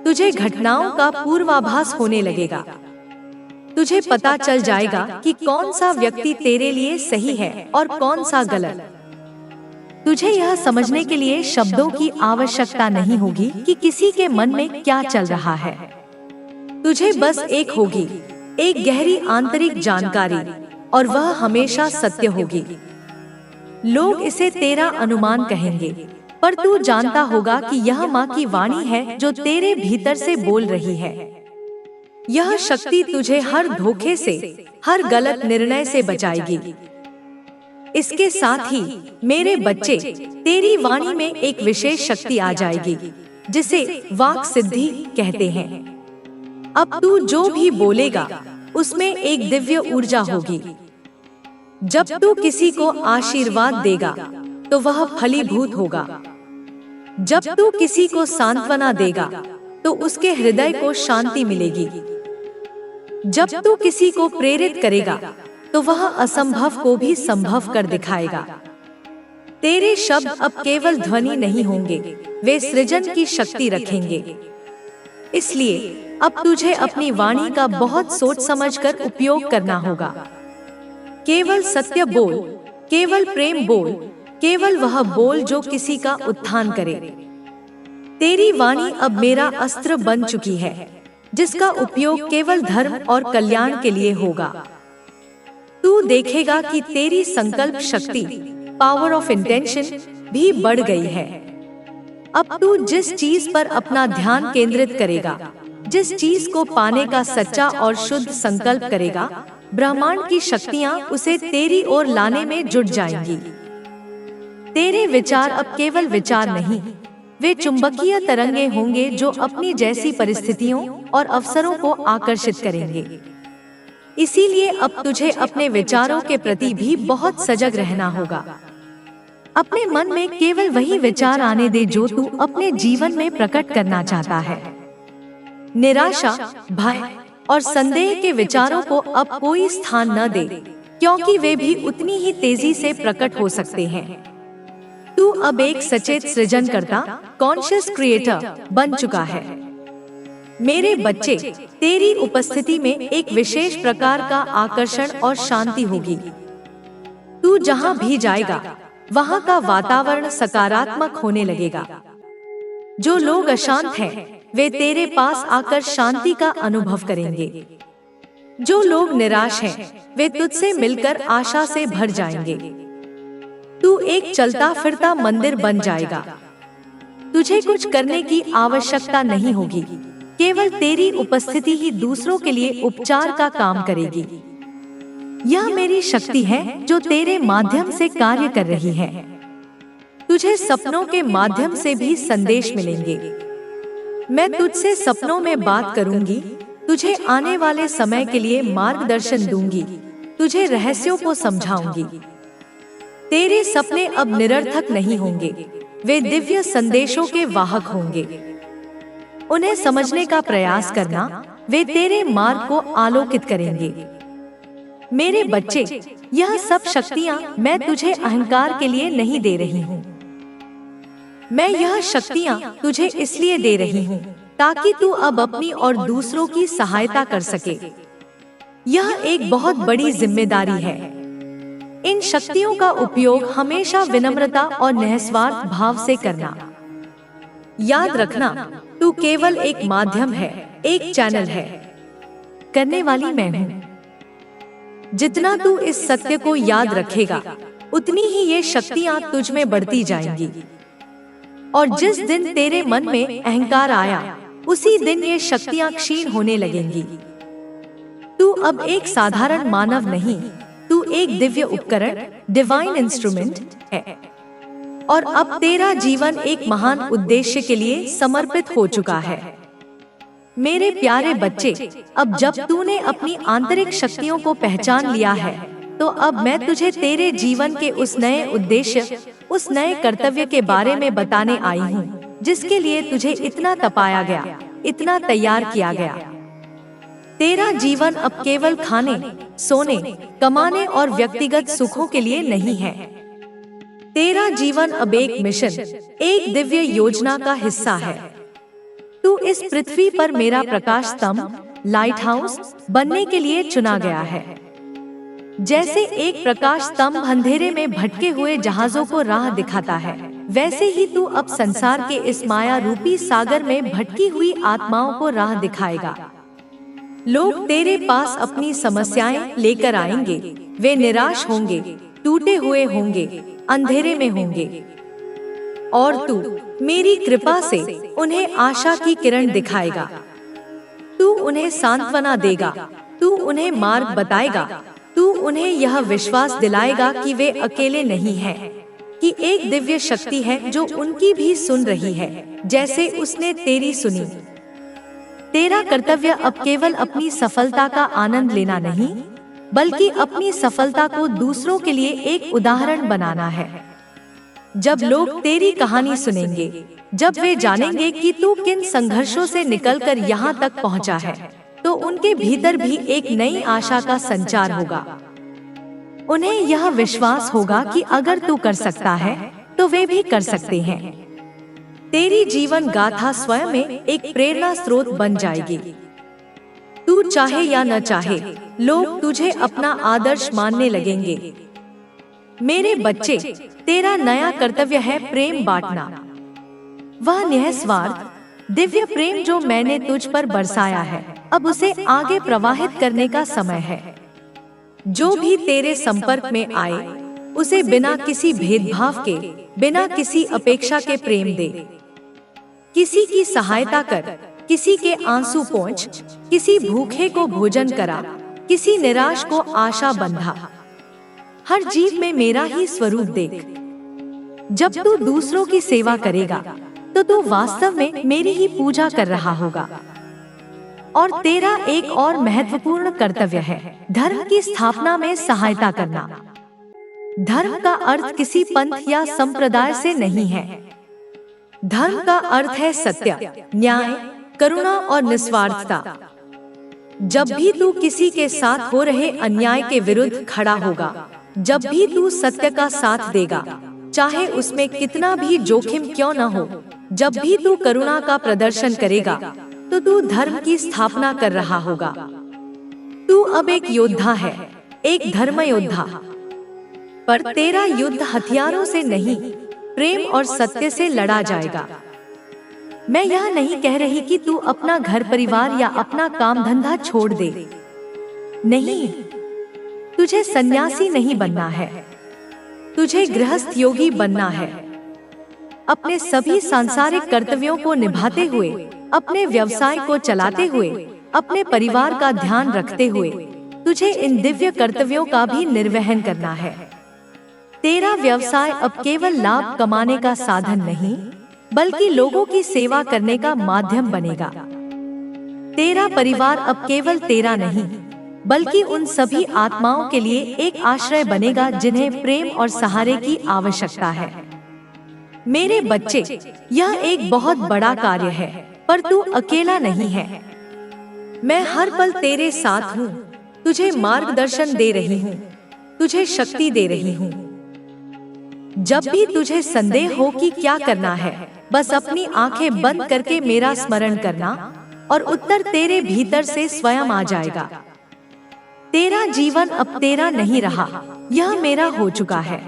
तुझे घटनाओं का पूर्वाभास होने लगेगा। तुझे पता चल जाएगा कि कौन सा व्यक्ति तेरे लिए सही है और कौन सा गलत। तुझे यह समझने के लिए शब्दों की आवश्यकता नहीं होगी कि किसी के मन में क्या चल रहा है। तुझे बस एक होगी, एक गहरी आंतरिक जानकारी, और वह हमेशा सत्य होगी। लोग इसे तेरा अनुमान कहेंगे, पर तू जानता होगा कि यह माँ की वाणी है जो तेरे भीतर से बोल रही है। यह शक्ति तुझे हर धोखे से, हर गलत निर्णय से बचाएगी। इसके साथ ही मेरे बच्चे, तेरी वाणी में एक विशेष शक्ति आ जाएगी, जिसे वाक सिद्धि कहते हैं। अब तू जो भी बोलेगा, उसमें एक दिव्य ऊर्जा होगी। जब तू किसी को आशीर्वाद देगा, तो वह फलीभूत होगा। जब तू किसी को सांत्वना देगा, तो उसके हृदय को शांति मिलेगी। जब तू किसी को प्रेरित करेगा, तो वह असंभव को भी संभव कर दिखाएगा। तेरे शब्द अब केवल ध्वनि नहीं होंगे, वे सृजन की शक्ति रखेंगे। इसलिए अब तुझे अपनी वाणी का बहुत सोच समझकर उपयोग करना होगा। केवल सत्य बोल, केवल प्रेम बोल, केवल वह बोल जो किसी का उत्थान करे। तेरी वाणी अब मेरा अस्त्र बन चुकी है, जिसका उपयोग केवल धर्म और कल्याण के लिए होगा। तू देखेगा कि तेरी संकल्प शक्ति, पावर ऑफ इंटेंशन, भी बढ़ गई है। अब तू जिस चीज पर अपना ध्यान केंद्रित करेगा, जिस चीज को पाने का सच्चा और शुद्ध संकल्प करेगा, ब्रह्मांड की शक्तियां उसे तेरी ओर लाने में जुट जाएंगी। तेरे विचार अब केवल विचार नहीं, वे चुंबकीय तरंगे होंगे जो अपनी जैसी परिस्थितियों और अवसरों को आकर्षित करेंगे। इसीलिए अब तुझे अपने विचारों के प्रति भी बहुत सजग रहना होगा। अपने मन में केवल वही विचार आने दे जो तू अपने जीवन में प्रकट करना चाहता है। निराशा, भय और संदेह के विचारों को अब कोई स्थान न दे, क्योंकि वे भी उतनी ही तेजी से प्रकट हो सकते हैं। तू अब एक सचेत सृजनकर्ता, कॉन्शियस क्रिएटर बन चुका है। मेरे बच्चे, तेरी उपस्थिति में एक विशेष प्रकार का आकर्षण और शांति होगी। तू जहाँ भी जाएगा, वहाँ का वातावरण सकारात्मक होने लगेगा। जो लोग अशांत हैं, वे तेरे पास आकर शांति का अनुभव करेंगे। जो लोग निराश हैं, वे तुझसे मिलकर आशा से भर जाएंगे। तू एक चलता फिरता मंदिर बन जाएगा। तुझे कुछ करने की आवश्यकता नहीं होगी, केवल तेरी उपस्थिति ही दूसरों के लिए उपचार का काम करेगी। यह मेरी शक्ति है जो तेरे माध्यम से कार्य कर रही है। तुझे सपनों के माध्यम से भी संदेश मिलेंगे। मैं तुझसे सपनों में बात करूंगी, तुझे आने वाले समय के लिए मार्गदर्शन दूंगी, तुझे रहस्यों को समझाऊंगी। तेरे सपने अब निरर्थक नहीं होंगे, वे दिव्य संदेशों के वाहक होंगे। उन्हें समझने का प्रयास करना, वे तेरे मार्ग को आलोकित करेंगे। मेरे बच्चे, यह सब शक्तियाँ मैं तुझे अहंकार के लिए नहीं दे रही हूँ। मैं यह शक्तियाँ तुझे इसलिए दे रही हूँ ताकि तू अब अपनी और दूसरों की सहायता कर सके। यह एक बहुत बड़ी जिम्मेदारी है। इन शक्तियों का उपयोग हमेशा विनम्रता और निस्वार्थ भाव से करना। याद रखना, तू केवल एक माध्यम है, एक चैनल है। करने वाली मैं हूँ। जितना तू इस सत्य को याद रखेगा, उतनी ही ये शक्तियाँ तुझ में बढ़ती जाएंगी। और जिस दिन तेरे मन में अहंकार आया, उसी दिन ये शक्तियाँ क्षीण होने लगेंगी। तू अब एक साधारण मानव नहीं, तू एक दिव्य उपकरण, डिवाइन इंस्ट्रूमेंट है। और अब तेरा जीवन एक महान उद्देश्य के लिए समर्पित हो चुका है। मेरे प्यारे बच्चे, अब जब तूने अपनी आंतरिक शक्तियों को पहचान लिया है, तो अब मैं तुझे तेरे जीवन के उस नए उद्देश्य, उस नए कर्तव्य के बारे में बताने आई हूँ, जिसके लिए तुझे इतना तपाया गया, इतना तैयार किया गया। तेरा जीवन अब केवल खाने, सोने, कमाने और व्यक्तिगत सुखों के लिए नहीं है। तेरा जीवन अब एक मिशन, एक दिव्य योजना का हिस्सा है। तू इस पृथ्वी पर मेरा प्रकाश स्तंभ, लाइट हाउस बनने के लिए चुना गया है। जैसे एक प्रकाश स्तंभ अंधेरे में भटके हुए जहाजों को राह दिखाता है, वैसे ही तू अब संसार के इस माया रूपी सागर में भटकी हुई आत्माओं को राह दिखाएगा। लोग तेरे पास अपनी समस्याएं लेकर आएंगे। वे निराश होंगे, टूटे हुए होंगे, अंधेरे में होंगे, और तू मेरी कृपा से उन्हें आशा की किरण दिखाएगा। तू उन्हें सांत्वना देगा, तू उन्हें मार्ग बताएगा, तू उन्हें यह विश्वास दिलाएगा कि वे अकेले नहीं हैं, कि एक दिव्य शक्ति है जो उनकी भी सुन रही है, जैसे उसने तेरी सुनी। तेरा कर्तव्य अब केवल अपनी सफलता का आनंद लेना नहीं, बल्कि अपनी सफलता को दूसरों के लिए एक उदाहरण बनाना है। जब लोग तेरी कहानी सुनेंगे, जब वे जानेंगे कि तू किन संघर्षों से निकलकर यहाँ तक पहुँचा है, तो उनके भीतर भी एक नई आशा का संचार होगा। उन्हें यह विश्वास होगा कि अगर तू कर सकता है, तो वे भी कर सकते हैं। तेरी जीवन गाथा स्वयं में एक प्रेरणा स्रोत बन जाएगी। तू चाहे या न चाहे, लोग तुझे अपना आदर्श मानने लगेंगे। मेरे बच्चे, तेरा नया कर्तव्य है प्रेम बांटना। वह निस्वार्थ दिव्य प्रेम जो मैंने तुझ पर बरसाया है, अब उसे आगे प्रवाहित करने का समय है। जो भी तेरे संपर्क में आए, उसे बिना किसी भेदभाव के, बिना किसी अपेक्षा के प्रेम दे। किसी की सहायता कर, किसी के आंसू पोंछ, किसी भूखे को भोजन करा, किसी निराश को आशा बंधा। हर जीव में मेरा ही स्वरूप देख। जब तू दूसरों की सेवा करेगा, तो तू वास्तव में मेरी ही पूजा कर रहा होगा। और तेरा एक और महत्वपूर्ण कर्तव्य है धर्म की स्थापना में सहायता करना। धर्म का अर्थ किसी पंथ या संप्रदाय से नहीं है। धर्म का अर्थ है सत्य, न्याय, करुणा और निस्वार्थता। जब भी तू किसी के साथ हो रहे अन्याय के विरुद्ध खड़ा होगा, जब भी तू सत्य का साथ देगा, चाहे उसमें कितना भी जोखिम क्यों न हो, जब भी तू करुणा का प्रदर्शन करेगा, तो तू धर्म की स्थापना कर रहा होगा। तू अब एक योद्धा है, एक धर्म योद्धा। पर तेरा युद्ध हथियारों से नहीं, प्रेम और सत्य से लड़ा जाएगा। मैं यह नहीं कह रही कि तू अपना घर परिवार या अपना काम धंधा छोड़ दे। नहीं, तुझे सन्यासी नहीं बनना है, तुझे गृहस्थ योगी बनना है। अपने सभी सांसारिक कर्तव्यों को निभाते हुए, अपने व्यवसाय को चलाते हुए, अपने परिवार का ध्यान रखते हुए, तुझे इन दिव्य कर्तव्यों का भी निर्वहन करना है। तेरा व्यवसाय अब केवल लाभ कमाने का साधन नहीं, बल्कि लोगों की सेवा करने का माध्यम बनेगा। तेरा परिवार अब केवल तेरा नहीं, बल्कि उन सभी आत्माओं के लिए एक आश्रय बनेगा जिन्हें प्रेम और सहारे की आवश्यकता है। मेरे बच्चे, यह एक बहुत बड़ा कार्य है, पर तू अकेला नहीं है। मैं हर पल तेरे साथ हूँ। तुझे मार्गदर्शन दे रही हूँ, तुझे शक्ति दे रही हूँ। जब भी तुझे संदेह हो कि क्या करना है, बस अपनी आंखें बंद करके मेरा स्मरण करना और उत्तर तेरे भीतर से स्वयं आ जाएगा। तेरा जीवन अब तेरा नहीं रहा, यह मेरा हो चुका है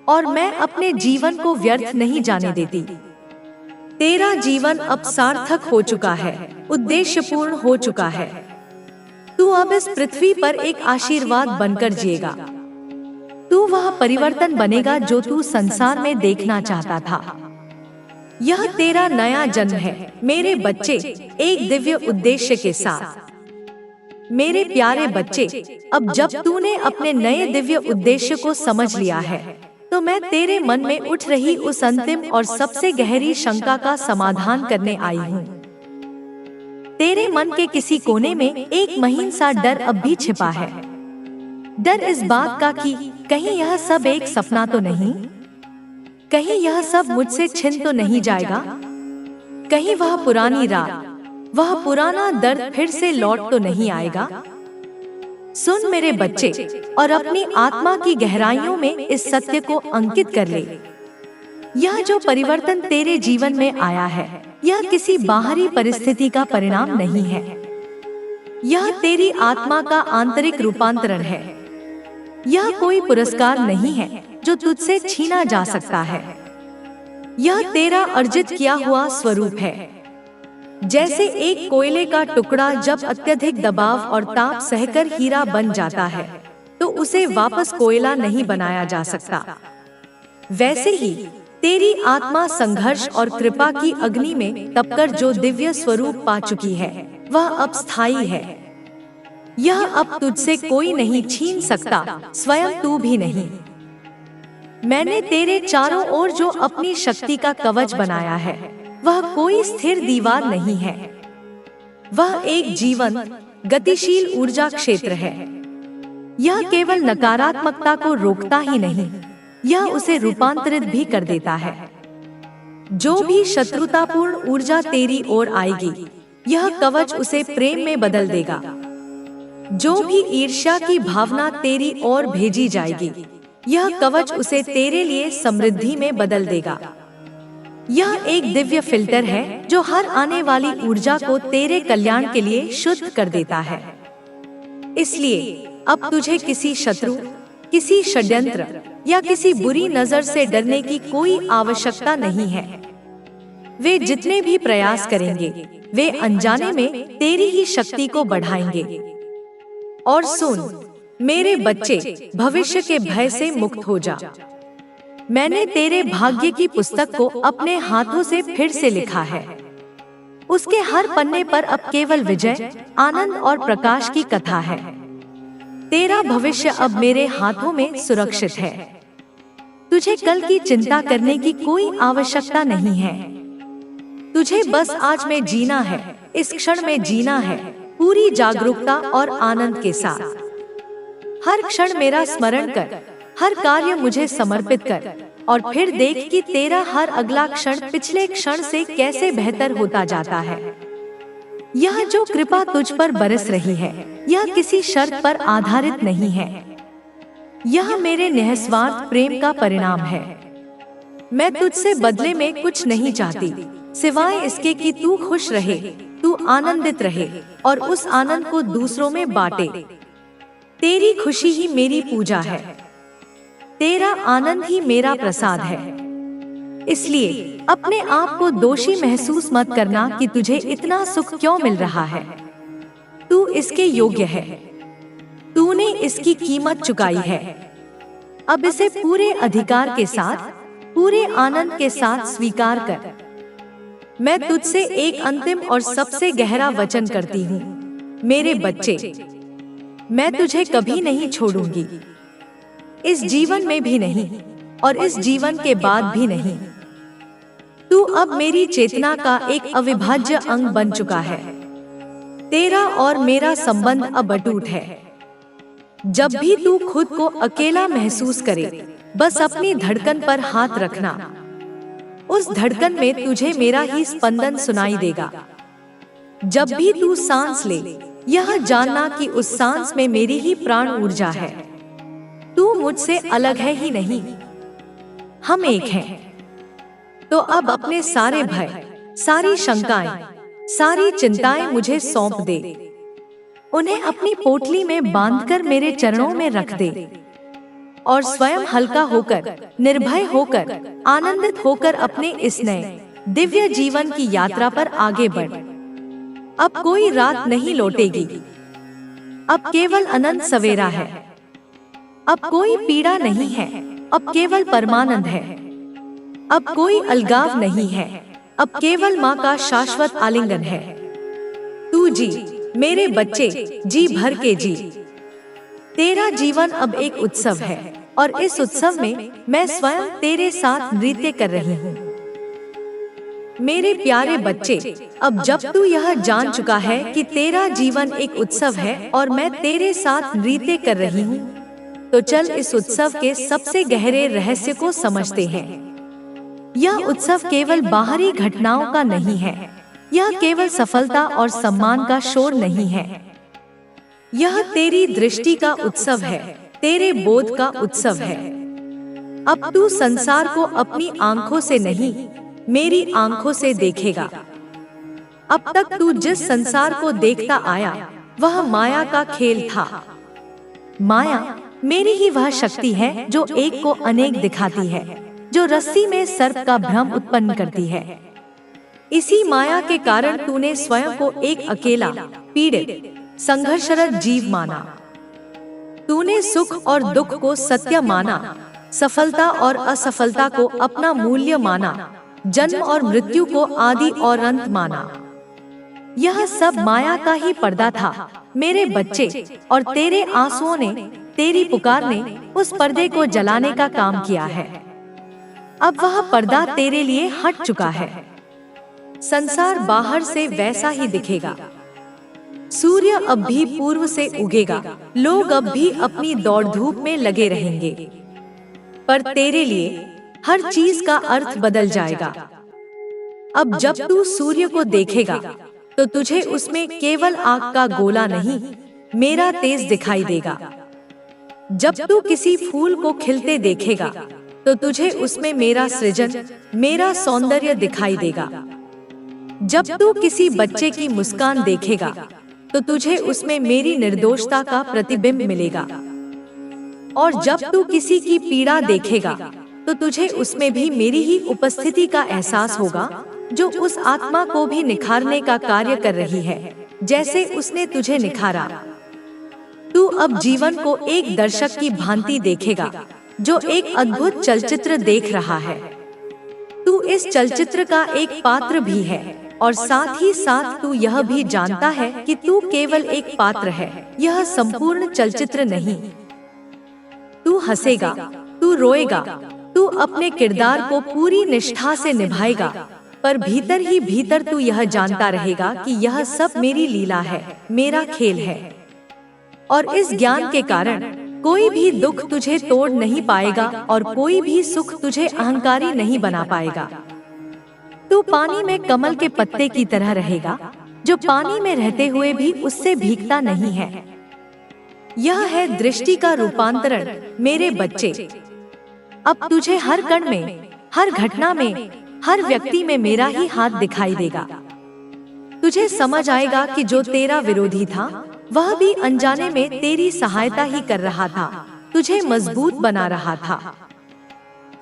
और मैं अपने जीवन को व्यर्थ नहीं जाने देती। तेरा जीवन अब सार्थक हो चुका है, उद्देश्यपूर्ण हो चुका है। तू अब इस पृथ्वी पर एक आशीर्वाद बनकर जिएगा। तू वह परिवर्तन बनेगा जो तू संसार में देखना चाहता था। यह तेरा नया जन्म है मेरे बच्चे, एक दिव्य उद्देश्य के साथ। मेरे प्यारे बच्चे, अब जब तूने अपने नए दिव्य उद्देश्य को समझ लिया है, तो मैं तेरे मन में उठ रही उस अंतिम और सबसे गहरी शंका का समाधान करने आई हूँ। तेरे मन के किसी कोने में एक महीन सा डर अब भी छिपा है। डर इस बात का कि कहीं यह सब एक सपना तो नहीं, कहीं यह सब मुझसे छिन तो नहीं जाएगा, कहीं वह पुरानी रात, वह पुराना दर्द फिर से लौट तो नहीं आएगा। सुन मेरे बच्चे, और अपनी आत्मा की गहराइयों में इस सत्य को अंकित कर ले। यह जो परिवर्तन तेरे जीवन में आया है, यह किसी बाहरी परिस्थिति का परिणाम नहीं है। यह तेरी आत्मा का आंतरिक रूपांतरण है। यह कोई पुरस्कार नहीं है जो तुझसे छीना जा सकता है। यह तेरा अर्जित किया हुआ स्वरूप है। जैसे एक कोयले का टुकड़ा जब अत्यधिक दबाव और ताप सहकर हीरा बन जाता है, तो उसे वापस कोयला नहीं बनाया जा सकता। वैसे ही तेरी आत्मा संघर्ष और कृपा की अग्नि में तपकर जो दिव्य स्वरूप पा चुकी है, वह अब स्थायी है। यह अब तुझसे कोई नहीं छीन सकता, स्वयं तू भी नहीं। मैंने तेरे चारों ओर जो अपनी शक्ति का कवच बनाया है, वह कोई स्थिर दीवार नहीं है। वह एक जीवन, गतिशील ऊर्जा क्षेत्र है। यह केवल नकारात्मकता को रोकता ही नहीं, यह उसे रूपांतरित भी कर देता है। जो भी शत्रुतापूर्ण ऊर्जा तेरी ओर आएगी, यह कवच उसे प्रेम में बदल देगा। जो भी ईर्ष्या की भावना तेरी ओर भेजी जाएगी, यह कवच उसे तेरे लिए समृद्धि में बदल देगा। यह एक दिव्य फिल्टर है जो हर आने वाली ऊर्जा को तेरे कल्याण के लिए शुद्ध कर देता है। इसलिए अब तुझे किसी शत्रु, किसी षड्यंत्र या किसी बुरी नजर से डरने की कोई आवश्यकता नहीं है। वे जितने भी प्रयास करेंगे, वे अनजाने में तेरी ही शक्ति को बढ़ाएंगे। और सुन मेरे बच्चे, भविष्य के भय से मुक्त हो जा। मैंने तेरे भाग्य की पुस्तक को अपने हाथों से फिर से लिखा है। उसके हर पन्ने पर अब केवल विजय, आनंद और प्रकाश की कथा है। तेरा भविष्य अब मेरे हाथों में सुरक्षित है। तुझे कल की चिंता करने की कोई आवश्यकता नहीं है। तुझे बस आज में जीना है, इस क्षण में जीना है, पूरी जागरूकता और आनंद के साथ। हर क्षण मेरा स्मरण कर, हर कार्य मुझे समर्पित कर, और फिर देख कि तेरा हर अगला क्षण पिछले क्षण से कैसे बेहतर होता जाता है। यह जो कृपा तुझ पर बरस रही है, यह किसी शर्त पर आधारित नहीं है। यह मेरे निस्वार्थ प्रेम का परिणाम है। मैं तुझसे बदले में कुछ नहीं चाहती, सिवाय इसके कि तू खुश रहे, तू आनंदित रहे और उस आनंद को दूसरों में बांटे। तेरी खुशी ही मेरी पूजा है, तेरा आनंद ही मेरा प्रसाद है। इसलिए अपने आप को दोषी महसूस मत करना कि तुझे इतना सुख क्यों मिल रहा है। तू इसके योग्य है, तूने इसकी कीमत चुकाई है। अब इसे पूरे अधिकार के साथ, पूरे आनंद के साथ स्वीकार कर। मैं तुझसे एक अंतिम और सबसे गहरा वचन करती हूँ, मेरे बच्चे, मैं तुझे कभी नहीं छोड़ूंगी। इस जीवन में भी नहीं और इस जीवन के बाद भी नहीं। तू अब मेरी चेतना का एक अविभाज्य अंग बन चुका है। तेरा और मेरा संबंध अब अटूट है। जब भी तू खुद को अकेला महसूस करे, बस अपनी धड़कन पर हाथ रखना। उस धड़कन में तुझे मेरा ही स्पंदन सुनाई देगा। जब भी तू सांस ले, यह जानना कि उस सांस में मेरी ही प्राण ऊर्जा है। तू मुझसे अलग है ही नहीं, हम एक हैं। तो अब अपने सारे भय, सारी शंकाएं, सारी चिंताएं मुझे सौंप दे। उन्हें अपनी पोटली में बांधकर मेरे चरणों में रख दे और स्वयं हल्का होकर, निर्भय होकर, आनंदित होकर अपने इस नए दिव्य जीवन की यात्रा पर आगे बढ़। अब कोई रात नहीं लौटेगी, अब केवल अनंत सवेरा है। अब कोई पीड़ा नहीं है, अब केवल परमानंद है। अब कोई अलगाव नहीं है, अब केवल माँ का शाश्वत आलिंगन है। तू जी, मेरे बच्चे, जी भर के जी। तेरा जीवन अब एक उत्सव है और इस उत्सव में मैं स्वयं तेरे साथ नृत्य कर रही हूँ। मेरे प्यारे बच्चे, अब जब तू यह जान चुका है कि तेरा जीवन एक उत्सव है और मैं तेरे साथ नृत्य कर रही हूँ, तो चल इस उत्सव के सबसे गहरे रहस्य को समझते हैं। यह उत्सव केवल बाहरी घटनाओं का नहीं है, यह केवल सफलता और सम्मान का शोर नहीं है। यह तेरी दृष्टि का उत्सव है, तेरे बोध का उत्सव है। अब तू संसार को अपनी आंखों से नहीं, मेरी आंखों से देखेगा। अब तक तू जिस संसार को देखता आया, वह माया का खेल था। माया मेरी ही वह शक्ति है जो एक को अनेक दिखाती है, जो रस्सी में सर्प का भ्रम उत्पन्न करती है। इसी माया के कारण तूने स्वयं को एक अकेला, पीड़ित, संघर्षरत जीव माना। तूने सुख और दुख को सत्य माना, सफलता और असफलता को अपना मूल्य माना, जन्म और मृत्यु को आदि और अंत माना। यह सब माया का ही पर्दा था मेरे बच्चे, और तेरे आंसुओं ने, तेरी पुकार ने उस पर्दे को जलाने का काम किया है। अब वह पर्दा तेरे लिए हट चुका है। संसार बाहर से वैसा ही दिखेगा। सूर्य अब भी पूर्व से उगेगा, लोग अब भी अपनी दौड़ धूप में लगे रहेंगे, पर तेरे लिए हर चीज का अर्थ बदल जाएगा। अब जब तू सूर्य को देखेगा, तो तुझे उसमें केवल आग का गोला नहीं, मेरा तेज दिखाई देगा। जब तू किसी फूल को खिलते देखेगा, तो तुझे उसमें मेरा सृजन, मेरा सौंदर्य दिखाई देगा। जब तू किसी बच्चे की मुस्कान देखेगा, तो तुझे उसमें मेरी निर्दोषता का प्रतिबिंब मिलेगा। और जब तू किसी की पीड़ा देखेगा, तो तुझे उसमें भी मेरी ही उपस्थिति का एहसास होगा, जो उस आत्मा को भी निखारने का कार्य कर रही है, जैसे उसने तुझे निखारा। तू अब जीवन को एक दर्शक की भांति देखेगा, जो एक अद्भुत चलचित्र देख रहा है। तू इस चलचित्र का एक पात्र भी है, और साथ ही साथ तू यह भी जानता है कि तू केवल एक पात्र है, यह संपूर्ण चलचित्र नहीं। तू हंसेगा, तू रोएगा, तू अपने किरदार को पूरी निष्ठा से निभाएगा, पर भीतर ही भीतर तू यह जानता रहेगा कि यह सब मेरी लीला है, मेरा खेल है। और इस ज्ञान के कारण कोई भी दुख तुझे तोड़ नहीं पाएगा और कोई भी सुख तुझे अहंकारी नहीं बना पाएगा। तू पानी में कमल के पत्ते की तरह रहेगा, जो पानी में रहते हुए भी उससे भीगता नहीं है। यह है दृष्टि का रूपांतरण मेरे बच्चे। अब तुझे हर कण में, हर घटना में, हर व्यक्ति में मेरा ही हाथ दिखाई देगा। तुझे समझ आएगा कि जो तेरा विरोधी था, वह भी अनजाने में तेरी सहायता ही कर रहा था, तुझे मजबूत बना रहा था।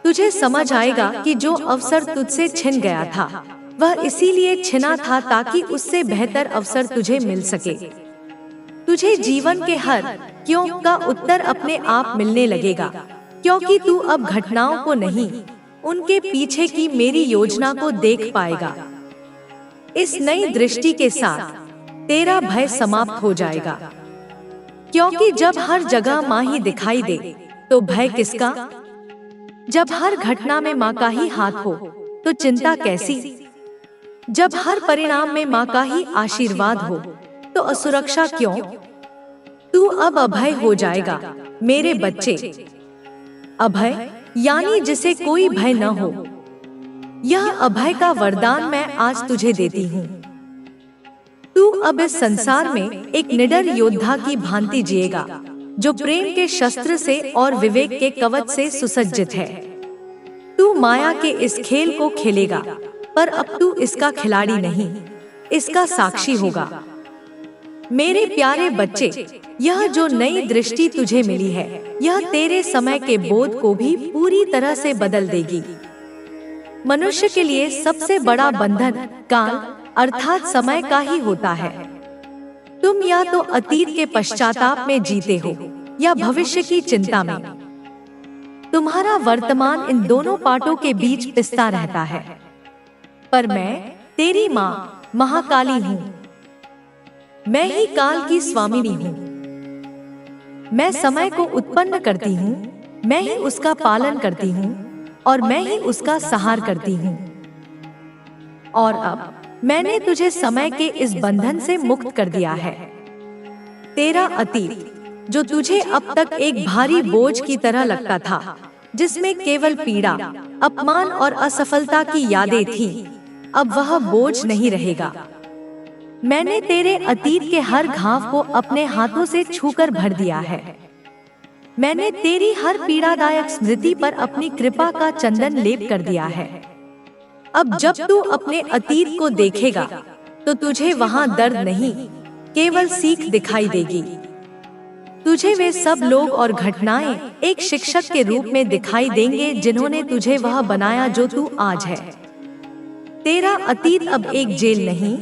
तुझे समझ आएगा कि जो अवसर तुझसे छिन गया था, वह इसीलिए छिना था ताकि उससे बेहतर अवसर तुझे मिल सके। तुझे जीवन के हर क्यों का उत्तर अपने आप मिलने लगेगा, क्योंकि तू अब घटनाओं को नहीं, उनके पीछे की मेरी योजना को देख पाएगा। इस नई दृष्टि के साथ तेरा भय समाप्त हो जाएगा, क्योंकि जब हर जगह माँ ही दिखाई दे, तो भय किसका? जब हर घटना में माँ का ही हाथ हो, तो चिंता कैसी? जब हर परिणाम में माँ का ही आशीर्वाद हो, तो असुरक्षा क्यों? तू अब अभय हो जाएगा मेरे बच्चे। अभय यानी जिसे कोई भय न हो। यह अभय का वरदान मैं आज तुझे देती हूँ। तू अब इस संसार में एक निडर योद्धा की भांति जिएगा, जो प्रेम के शस्त्र से और विवेक के कवच से सुसज्जित है। तू माया के इस खेल को खेलेगा, पर अब तू इसका खिलाड़ी नहीं, इसका साक्षी होगा। मेरे प्यारे बच्चे, यह जो नई दृष्टि तुझे मिली है, यह तेरे समय के बोध को भी पूरी तरह से बदल देगी। मनुष्य के लिए सबसे बड़ा बंधन काल अर्थात समय का ही होता है। तुम या तो अतीत के पश्चाताप में जीते हो या भविष्य की चिंता में। तुम्हारा वर्तमान इन दोनों पाटों के बीच पिसता रहता है। पर मैं तेरी माँ महाकाली हूँ। मैं ही काल की स्वामिनी हूँ। मैं समय को उत्पन्न करती हूँ, मैं ही उसका पालन करती हूँ और मैं ही उसका संहार करती हूँ। और अब मैंने तुझे समय के इस बंधन से मुक्त कर दिया है। तेरा अतीत, जो तुझे अब तक एक भारी बोझ की तरह लगता था, जिसमें केवल पीड़ा, अपमान और असफलता की यादें थीं, अब वह बोझ नहीं रहेगा। मैंने तेरे अतीत के हर घाव को अपने हाथों से छूकर भर दिया है। मैंने तेरी हर पीड़ादायक स्मृति पर अपनी कृपा का चंदन लेप कर दिया है। अब जब तू अपने अतीत को देखेगा, तो तुझे वहां दर्द नहीं, केवल सीख दिखाई देगी। तुझे वे सब लोग और घटनाएं एक शिक्षक के रूप में दिखाई देंगे, जिन्होंने तुझे वह बनाया जो तू आज है। तेरा अतीत अब एक जेल नहीं,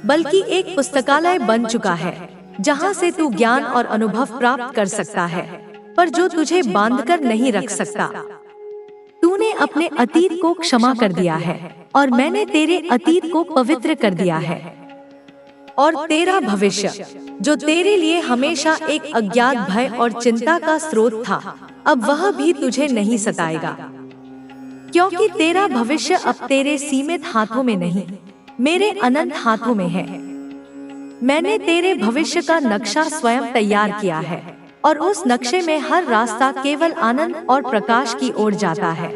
बल्कि एक पुस्तकालय बन चुका है, जहां से तू ज्ञान और अनुभव प्राप्त कर सकता है, पर जो तुझे बांधकर नहीं रख सकता। तूने अपने अतीत को क्षमा कर दिया है और मैंने तेरे अतीत को पवित्र कर दिया है। और तेरा भविष्य, जो तेरे लिए हमेशा एक अज्ञात भय और चिंता का स्रोत था, अब वह भी तुझे नहीं सताएगा, क्योंकि तेरा भविष्य अब तेरे सीमित हाथों में नहीं, मेरे अनंत हाथों में है। मैंने तेरे भविष्य का नक्शा स्वयं तैयार किया है और उस नक्शे में हर रास्ता केवल आनंद और प्रकाश की ओर जाता है।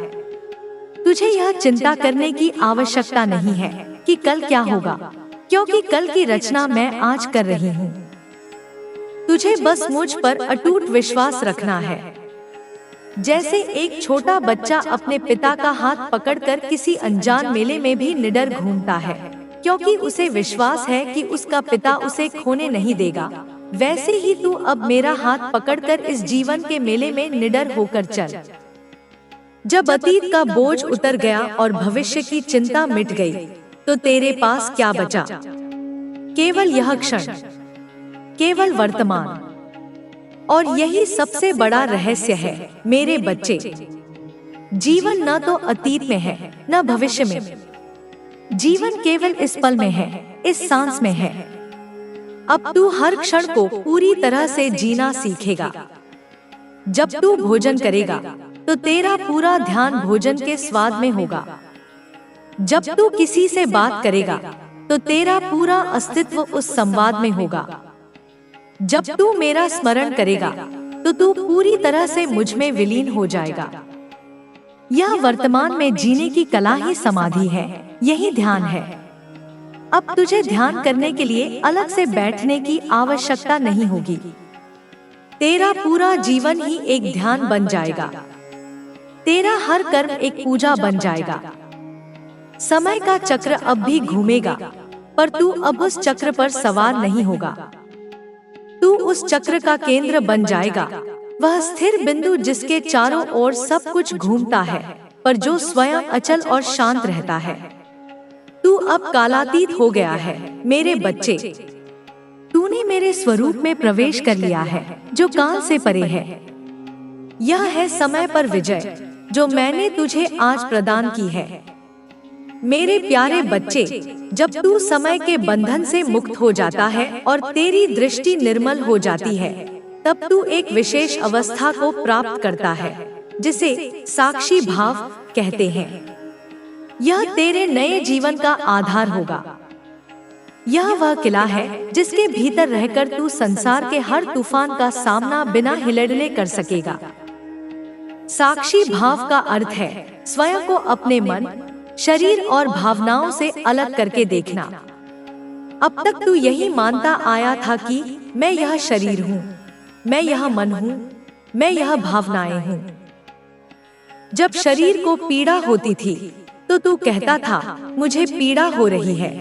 तुझे यह चिंता करने की आवश्यकता नहीं है कि कल क्या होगा, क्योंकि कल की रचना मैं आज कर रही हूँ। तुझे बस मुझ पर अटूट विश्वास रखना है। जैसे एक छोटा बच्चा अपने पिता का हाथ पकड़कर किसी अनजान मेले में भी निडर घूमता है, क्योंकि उसे विश्वास है कि उसका पिता उसे खोने नहीं देगा, वैसे ही तू अब मेरा हाथ पकड़कर इस जीवन के मेले में निडर होकर चल। जब अतीत का बोझ उतर गया और भविष्य की चिंता मिट गई, तो तेरे पास क्या बचा? केवल यह क्षण, केवल वर्तमान। और यही सबसे बड़ा रहस्य है मेरे बच्चे। जीवन न तो अतीत में है, न भविष्य में। जीवन केवल इस पल में है, इस सांस में है। अब तू हर क्षण को पूरी तरह से जीना सीखेगा। जब तू भोजन करेगा, तो तेरा पूरा ध्यान भोजन के स्वाद में होगा। जब तू किसी से बात करेगा, तो तेरा पूरा अस्तित्व उस संवाद में होगा। जब तू मेरा स्मरण करेगा, तो तू पूरी तरह से मुझ में विलीन हो जाएगा। यह वर्तमान में जीने की कला ही समाधि है, यही ध्यान है। अब तुझे ध्यान करने के लिए अलग से बैठने की आवश्यकता नहीं होगी। तेरा पूरा जीवन ही एक ध्यान बन जाएगा। तेरा हर कर्म एक पूजा बन जाएगा। समय का चक्र अब भी घूमेगा, पर तू अब उस चक्र पर सवार नहीं होगा। तू उस चक्र का केंद्र बन जाएगा, वह स्थिर बिंदु जिसके चारों ओर सब कुछ घूमता है, पर जो स्वयं अचल और शांत रहता है। तू अब कालातीत हो गया है मेरे बच्चे। तूने मेरे स्वरूप में प्रवेश कर लिया है, जो काल से परे है। यह है समय पर विजय, जो मैंने तुझे आज प्रदान की है। मेरे प्यारे बच्चे, जब तू समय के बंधन से मुक्त हो जाता है और तेरी दृष्टि निर्मल हो जाती है, तब तू एक विशेष अवस्था को प्राप्त करता है, जिसे साक्षी भाव कहते हैं। यह तेरे नए जीवन का आधार होगा। यह वह किला है जिसके भीतर रहकर तू संसार के हर तूफान का सामना बिना हिलड़ले कर सकेगा। साक्षी भाव का अर्थ है स्वयं को अपने मन, शरीर और भावनाओं से अलग करके देखना। अब तक तू यही मानता आया था कि मैं यह शरीर हूँ, मैं यह मन हूँ, मैं यह भावनाएं हूँ। जब शरीर को पीड़ा होती थी तो तू कहता था मुझे पीड़ा हो रही है।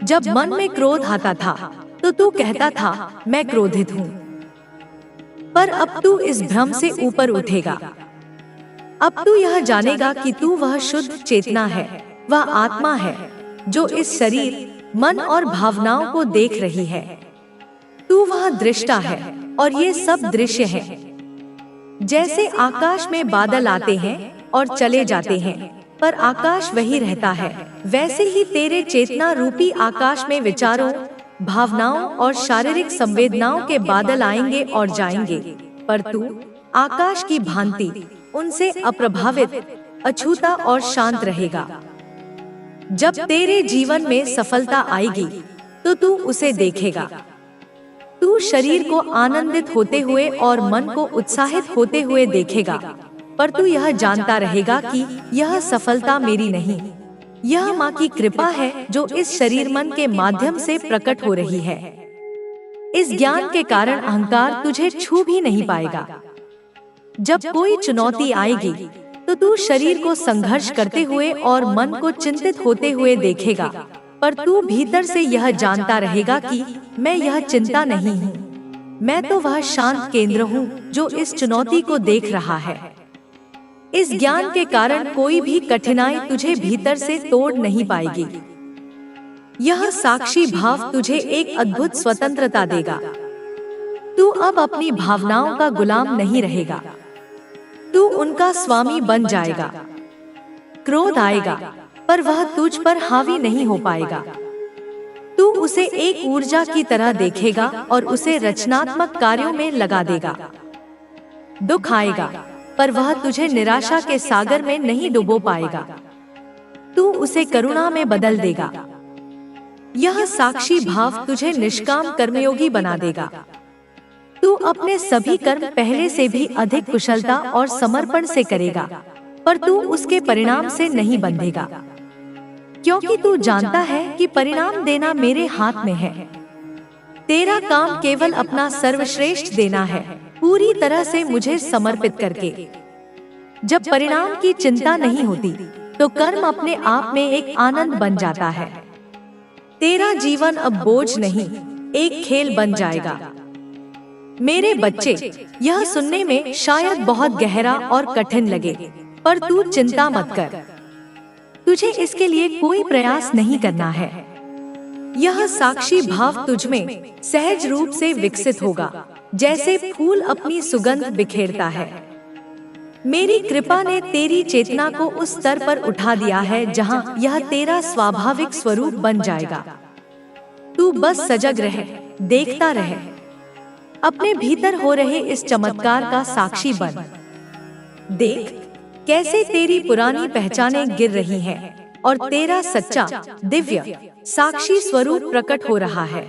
जब मन में क्रोध आता था तो तू कहता था मैं क्रोधित हूँ। पर अब तू इस भ्रम से ऊपर उठेगा। अब तू यह जानेगा कि तू वह शुद्ध चेतना है, वह आत्मा है जो इस शरीर, मन और भावनाओं को देख रही है। तू वह दृष्टा है और ये सब दृश्य है। जैसे आकाश में बादल आते हैं और चले जाते हैं, पर आकाश वही रहता है, वैसे ही तेरे चेतना रूपी आकाश में विचारों, भावनाओं और शारीरिक संवेदनाओं के बादल आएंगे और जाएंगे, पर तू आकाश की भांति उनसे अप्रभावित, अछूता और शांत रहेगा। जब तेरे जीवन में सफलता आएगी तो तू उसे देखेगा। तू शरीर को आनंदित होते हुए और मन को उत्साहित होते हुए देखेगा, पर तू यह जानता रहेगा कि यह सफलता मेरी नहीं, यह माँ की कृपा है जो इस शरीर मन के माध्यम से प्रकट हो रही है। इस ज्ञान के कारण अहंकार तुझे छू भी नहीं पाएगा। जब कोई चुनौती आएगी तो तू शरीर को संघर्ष करते हुए और मन को चिंतित होते हुए देखेगा, पर तू भीतर से यह जानता रहेगा कि मैं यह चिंता नहीं हूँ, मैं तो वह शांत केंद्र हूँ जो इस चुनौती को देख रहा है। इस ज्ञान के कारण कोई भी कठिनाई तुझे भीतर से तोड़ नहीं पाएगी। यह साक्षी भाव तुझे एक अद्भुत स्वतंत्रता देगा। तू अब अपनी भावनाओं का गुलाम नहीं रहेगा, तू उनका स्वामी बन जाएगा। क्रोध आएगा पर वह तुझ पर हावी नहीं हो पाएगा। तू उसे एक ऊर्जा की तरह देखेगा और उसे रचनात्मक कार्यों में लगा देगा। दुख आएगा पर वह तुझे निराशा के सागर में नहीं डुबो पाएगा। तू उसे करुणा में बदल देगा। यह साक्षी भाव तुझे निष्काम कर्मयोगी बना देगा। तू अपने सभी कर्म पहले से भी अधिक कुशलता और समर्पण से करेगा, पर तू उसके परिणाम से नहीं बंधेगा, क्योंकि तू जानता है कि परिणाम देना मेरे हाथ में है। तेरा काम केवल अपना सर्वश्रेष्ठ देना है, पूरी तरह से मुझे समर्पित करके। जब परिणाम की चिंता नहीं होती तो कर्म अपने आप में एक आनंद बन जाता है। तेरा जीवन अब बोझ नहीं, एक खेल बन जाएगा। मेरे बच्चे, यह सुनने में शायद बहुत गहरा और कठिन लगे, पर तू चिंता मत कर। तुझे इसके लिए कोई प्रयास नहीं करना है। यह साक्षी भाव तुझमें सहज रूप से विकसित होगा, जैसे फूल अपनी सुगंध बिखेरता है। मेरी कृपा ने तेरी चेतना को उस स्तर पर उठा दिया है जहां यह तेरा स्वाभाविक स्वरूप बन जाएगा। तू बस सजग रहे, देखता रहे। अपने भीतर हो रहे इस चमत्कार का साक्षी बन। देख कैसे तेरी पुरानी पहचानें गिर रही हैं और तेरा सच्चा, दिव्य, साक्षी स्वरूप प्रकट हो रहा है।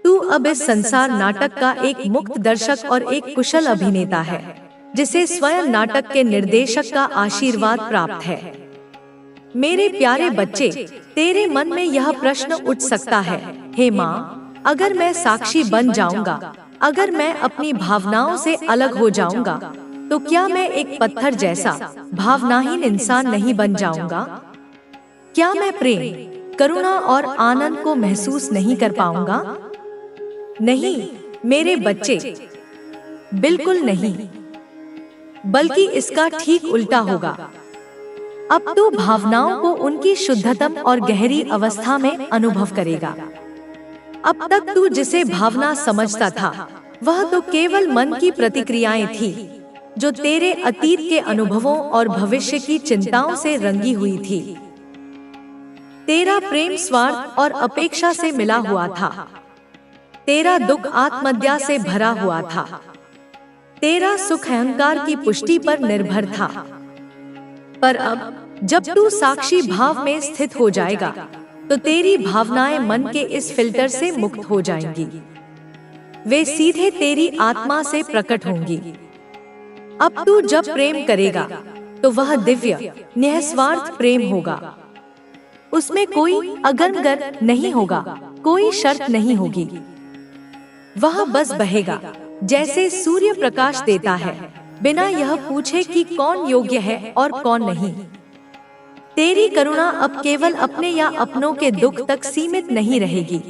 तू अब इस संसार नाटक का एक मुक्त दर्शक और एक कुशल अभिनेता है, जिसे स्वयं नाटक के निर्देशक का आशीर्वाद प्राप्त है। मेरे प्यारे बच्चे, तेरे मन में यह प्रश्न उठ सकता है, हे माँ, अगर मैं साक्षी बन जाऊंगा, अगर मैं अपनी भावनाओं से अलग हो जाऊंगा, तो क्या मैं एक पत्थर जैसा भावनाहीन इंसान नहीं बन जाऊंगा? क्या मैं प्रेम, करुणा और आनंद को महसूस नहीं कर पाऊंगा? नहीं मेरे बच्चे, बिल्कुल नहीं, बल्कि इसका ठीक उल्टा होगा। अब तू भावनाओं को उनकी शुद्धतम और गहरी अवस्था में अनुभव करेगा। अब तक तू जिसे भावना समझता था वह तो केवल मन की प्रतिक्रियाएं थी, जो तेरे अतीत के अनुभवों और भविष्य की चिंताओं से रंगी हुई थी। तेरा प्रेम स्वार्थ और अपेक्षा से मिला हुआ था। तेरा दुख आत्महत्या से भरा हुआ था। तेरा सुख अहंकार की पुष्टि पर निर्भर था। पर अब जब तू साक्षी भाव में स्थित हो जाएगा तो तेरी भावनाएं मन के इस फिल्टर से मुक्त हो जाएंगी। वे सीधे तेरी आत्मा से प्रकट होंगी। अब तू जब प्रेम करेगा तो वह दिव्य, निस्वार्थ प्रेम होगा। उसमें कोई अगर नहीं होगा, कोई शर्त नहीं होगी। वह बस बहेगा जैसे सूर्य प्रकाश देता है, बिना यह पूछे कि कौन योग्य है और कौन नहीं। तेरी करुणा अब केवल अपने या अपनों के दुख तक सीमित नहीं रहेगी,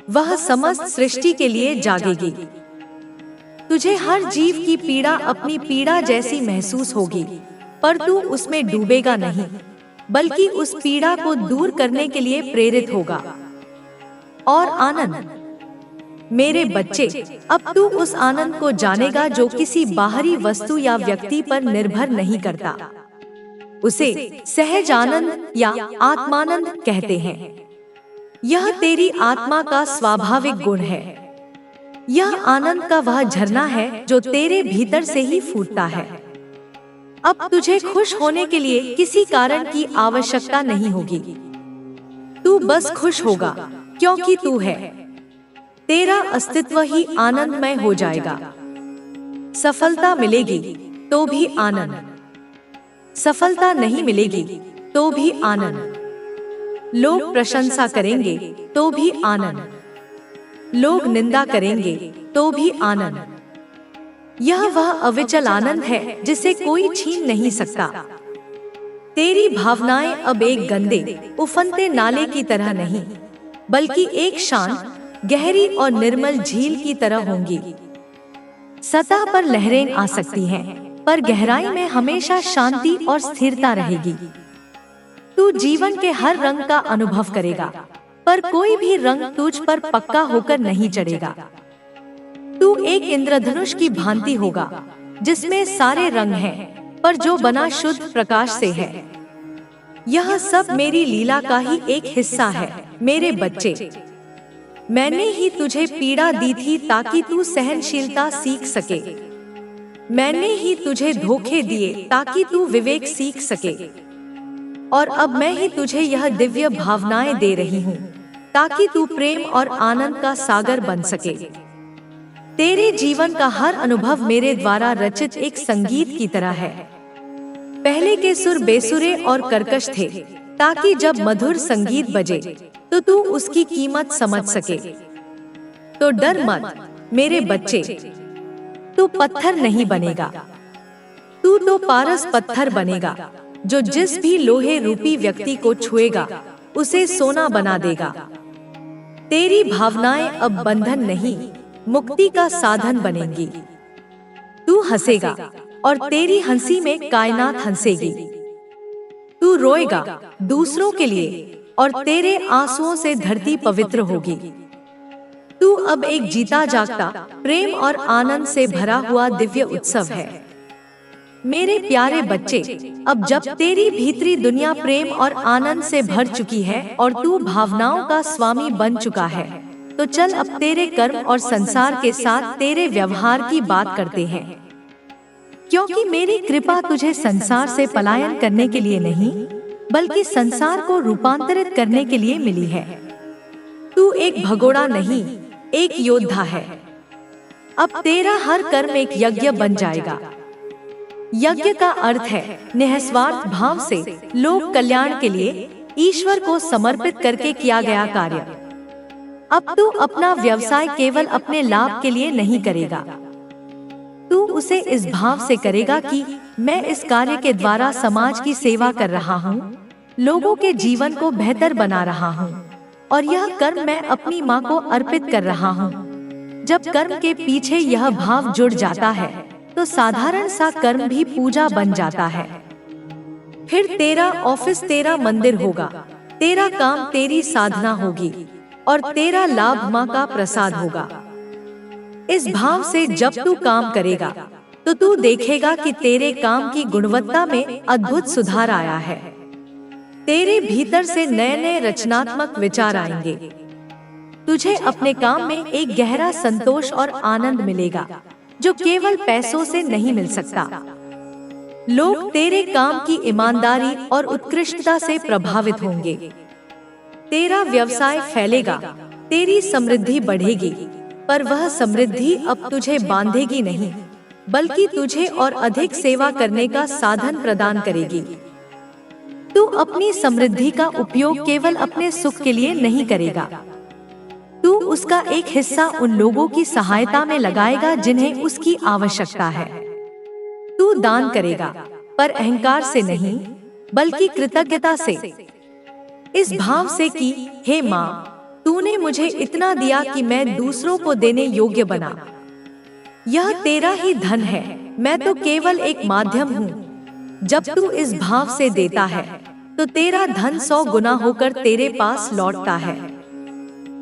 वह समस्त सृष्टि के लिए जागेगी। तुझे हर जीव की पीड़ा अपनी पीड़ा जैसी महसूस होगी, पर तू उसमें डूबेगा नहीं, बल्कि उस पीड़ा को दूर करने के लिए प्रेरित होगा। और आनंद, मेरे बच्चे, अब तू उस आनंद को जानेगा जो किसी बाहरी वस्तु या व्यक्ति पर निर्भर नहीं करता। उसे सहज आनंद या आत्मानंद कहते हैं। यह तेरी आत्मा का स्वाभाविक गुण है। यह आनंद का वह झरना है जो तेरे भीतर से ही फूटता है। अब तुझे खुश होने के लिए किसी कारण की आवश्यकता नहीं होगी। तू बस खुश होगा क्योंकि तू है। तेरा अस्तित्व ही आनंदमय हो जाएगा। सफलता मिलेगी तो भी आनंद, सफलता नहीं मिलेगी तो भी आनंद। लोग प्रशंसा करेंगे तो भी आनंद, लोग निंदा करेंगे तो भी आनंद। यह वह अविचल आनंद है जिसे कोई छीन नहीं सकता। तेरी भावनाएं अब एक गंदे उफनते नाले की तरह नहीं, बल्कि एक शांत, गहरी और निर्मल झील की तरह होंगी। सतह पर लहरें आ सकती हैं, पर गहराई में हमेशा शांति और स्थिरता रहेगी। तू जीवन के हर रंग का अनुभव करेगा, पर कोई भी रंग तुझ पर पक्का होकर नहीं चढ़ेगा। तू एक इंद्रधनुष की भांति होगा, जिसमें सारे रंग हैं, पर जो बना शुद्ध प्रकाश से है। यह सब मेरी लीला का ही एक हिस्सा है, मेरे बच्चे। मैंने ही तुझे पीड़ा दी थी ताकि तू सहनशीलता सीख सके। मैंने ही तुझे धोखे दिए ताकि तू विवेक सीख सके। और अब मैं ही तुझे यह दिव्य भावनाएं दे रही हूँ, ताकि तू प्रेम और आनंद का सागर बन सके। तेरे जीवन का हर अनुभव मेरे द्वारा रचित एक संगीत की तरह है। पहले के सुर बेसुरे और कर्कश थे, ताकि जब मधुर संगीत बजे तो तू उसकी कीमत समझ सके। तो डर मत मेरे बच्चे, तू पत्थर नहीं बनेगा, तू तो पारस पत्थर बनेगा, जो जिस भी लोहे रूपी व्यक्ति को छुएगा उसे सोना बना देगा। तेरी भावनाएं अब बंधन नहीं, मुक्ति का साधन बनेंगी। तू हंसेगा और तेरी हंसी में कायनात हंसेगी। तू रोएगा दूसरों के लिए और तेरे आंसुओं से धरती पवित्र होगी। तू अब एक जीता जागता, प्रेम और आनंद से भरा हुआ दिव्य उत्सव है। मेरे प्यारे बच्चे, अब जब तेरी भीतरी दुनिया प्रेम और आनंद से भर चुकी है और तू भावनाओं का स्वामी बन चुका है, तो चल अब तेरे कर्म और संसार के साथ तेरे व्यवहार की बात करते हैं। क्योंकि मेरी कृपा तुझे संसार से पलायन करने के लिए नहीं, बल्कि संसार को रूपांतरित करने के लिए मिली है। तू एक भगोड़ा नहीं, एक योद्धा है। अब तेरा हर कर्म एक यज्ञ बन जाएगा। यज्ञ का अर्थ है निस्वार्थ भाव से लोक कल्याण के लिए ईश्वर को समर्पित करके किया गया कार्य। अब तू अपना व्यवसाय केवल अपने लाभ के लिए नहीं करेगा। तू उसे इस भाव से करेगा कि मैं इस कार्य के द्वारा समाज की सेवा कर रहा हूँ, लोगों के जीवन को बेहतर बना रहा हूँ, और यह कर्म मैं अपनी माँ को अर्पित कर रहा हूँ। जब कर्म के पीछे यह भाव जुड़ जाता है, तो साधारण सा कर्म भी पूजा बन जाता है। फिर तेरा ऑफिस तेरा मंदिर होगा, तेरा काम तेरी साधना होगी, और तेरा लाभ माँ का प्रसाद होगा। इस भाव से जब तू काम करेगा, तो तू देखेगा कि तेरे काम की गुणवत्ता में अद्भुत सुधार आया है। तेरे भीतर से नए नए रचनात्मक विचार आएंगे। तुझे अपने काम में एक गहरा संतोष और आनंद मिलेगा, जो केवल पैसों से नहीं मिल सकता। लोग तेरे काम की ईमानदारी और उत्कृष्टता से प्रभावित होंगे। तेरा व्यवसाय फैलेगा, तेरी समृद्धि बढ़ेगी, पर वह समृद्धि अब तुझे बांधेगी नहीं, बल्कि तुझे और अधिक सेवा करने का साधन प्रदान करेगी। तू अपनी समृद्धि का उपयोग केवल अपने सुख के लिए नहीं करेगा। तू उसका एक हिस्सा उन लोगों की सहायता में लगाएगा जिन्हें उसकी आवश्यकता है। तू दान करेगा, पर अहंकार से नहीं, बल्कि कृतज्ञता से, इस भाव से कि हे माँ, तूने मुझे इतना दिया कि मैं दूसरों को देने योग्य बना। यह तेरा ही धन है, मैं तो केवल एक माध्यम हूँ। जब तू इस भाव से देता है, तो तेरा धन 100 गुना होकर तेरे पास लौटता है।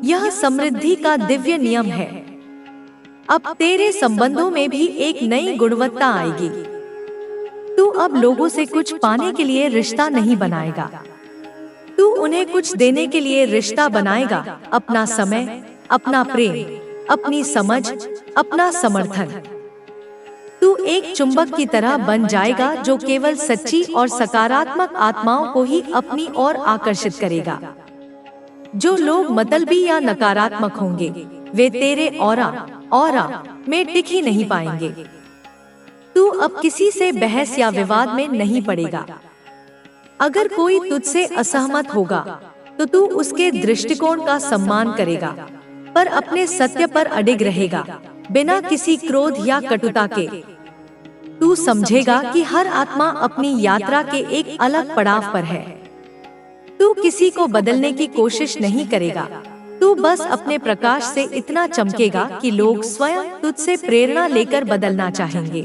यह समृद्धि का दिव्य नियम है। अब तेरे संबंधों में भी एक नई गुणवत्ता आएगी। तू अब लोगों से कुछ पाने के लिए रिश्ता नहीं बनाएगा, तू उन्हें कुछ देने के लिए रिश्ता बनाएगा। अपना समय, अपना प्रेम, अपनी समझ, अपना समर्थन। तू एक चुंबक की तरह बन जाएगा जो केवल सच्ची और सकारात्मक आत्माओं को ही अपनी ओर आकर्षित करेगा। जो लोग मतलबी या नकारात्मक होंगे, वे तेरे ऑरा में टिक ही नहीं पाएंगे। तू अब किसी से बहस या विवाद में नहीं पड़ेगा। अगर कोई तुझसे असहमत होगा, तो तू उसके दृष्टिकोण का सम्मान करेगा, पर अपने सत्य पर अडिग रहेगा, बिना किसी क्रोध या कटुता के। तू समझेगा कि हर आत्मा अपनी यात्रा के एक अलग पड़ाव पर है। तू किसी को बदलने की कोशिश नहीं करेगा, तू बस अपने प्रकाश से इतना चमकेगा कि लोग स्वयं तुझसे प्रेरणा लेकर बदलना चाहेंगे।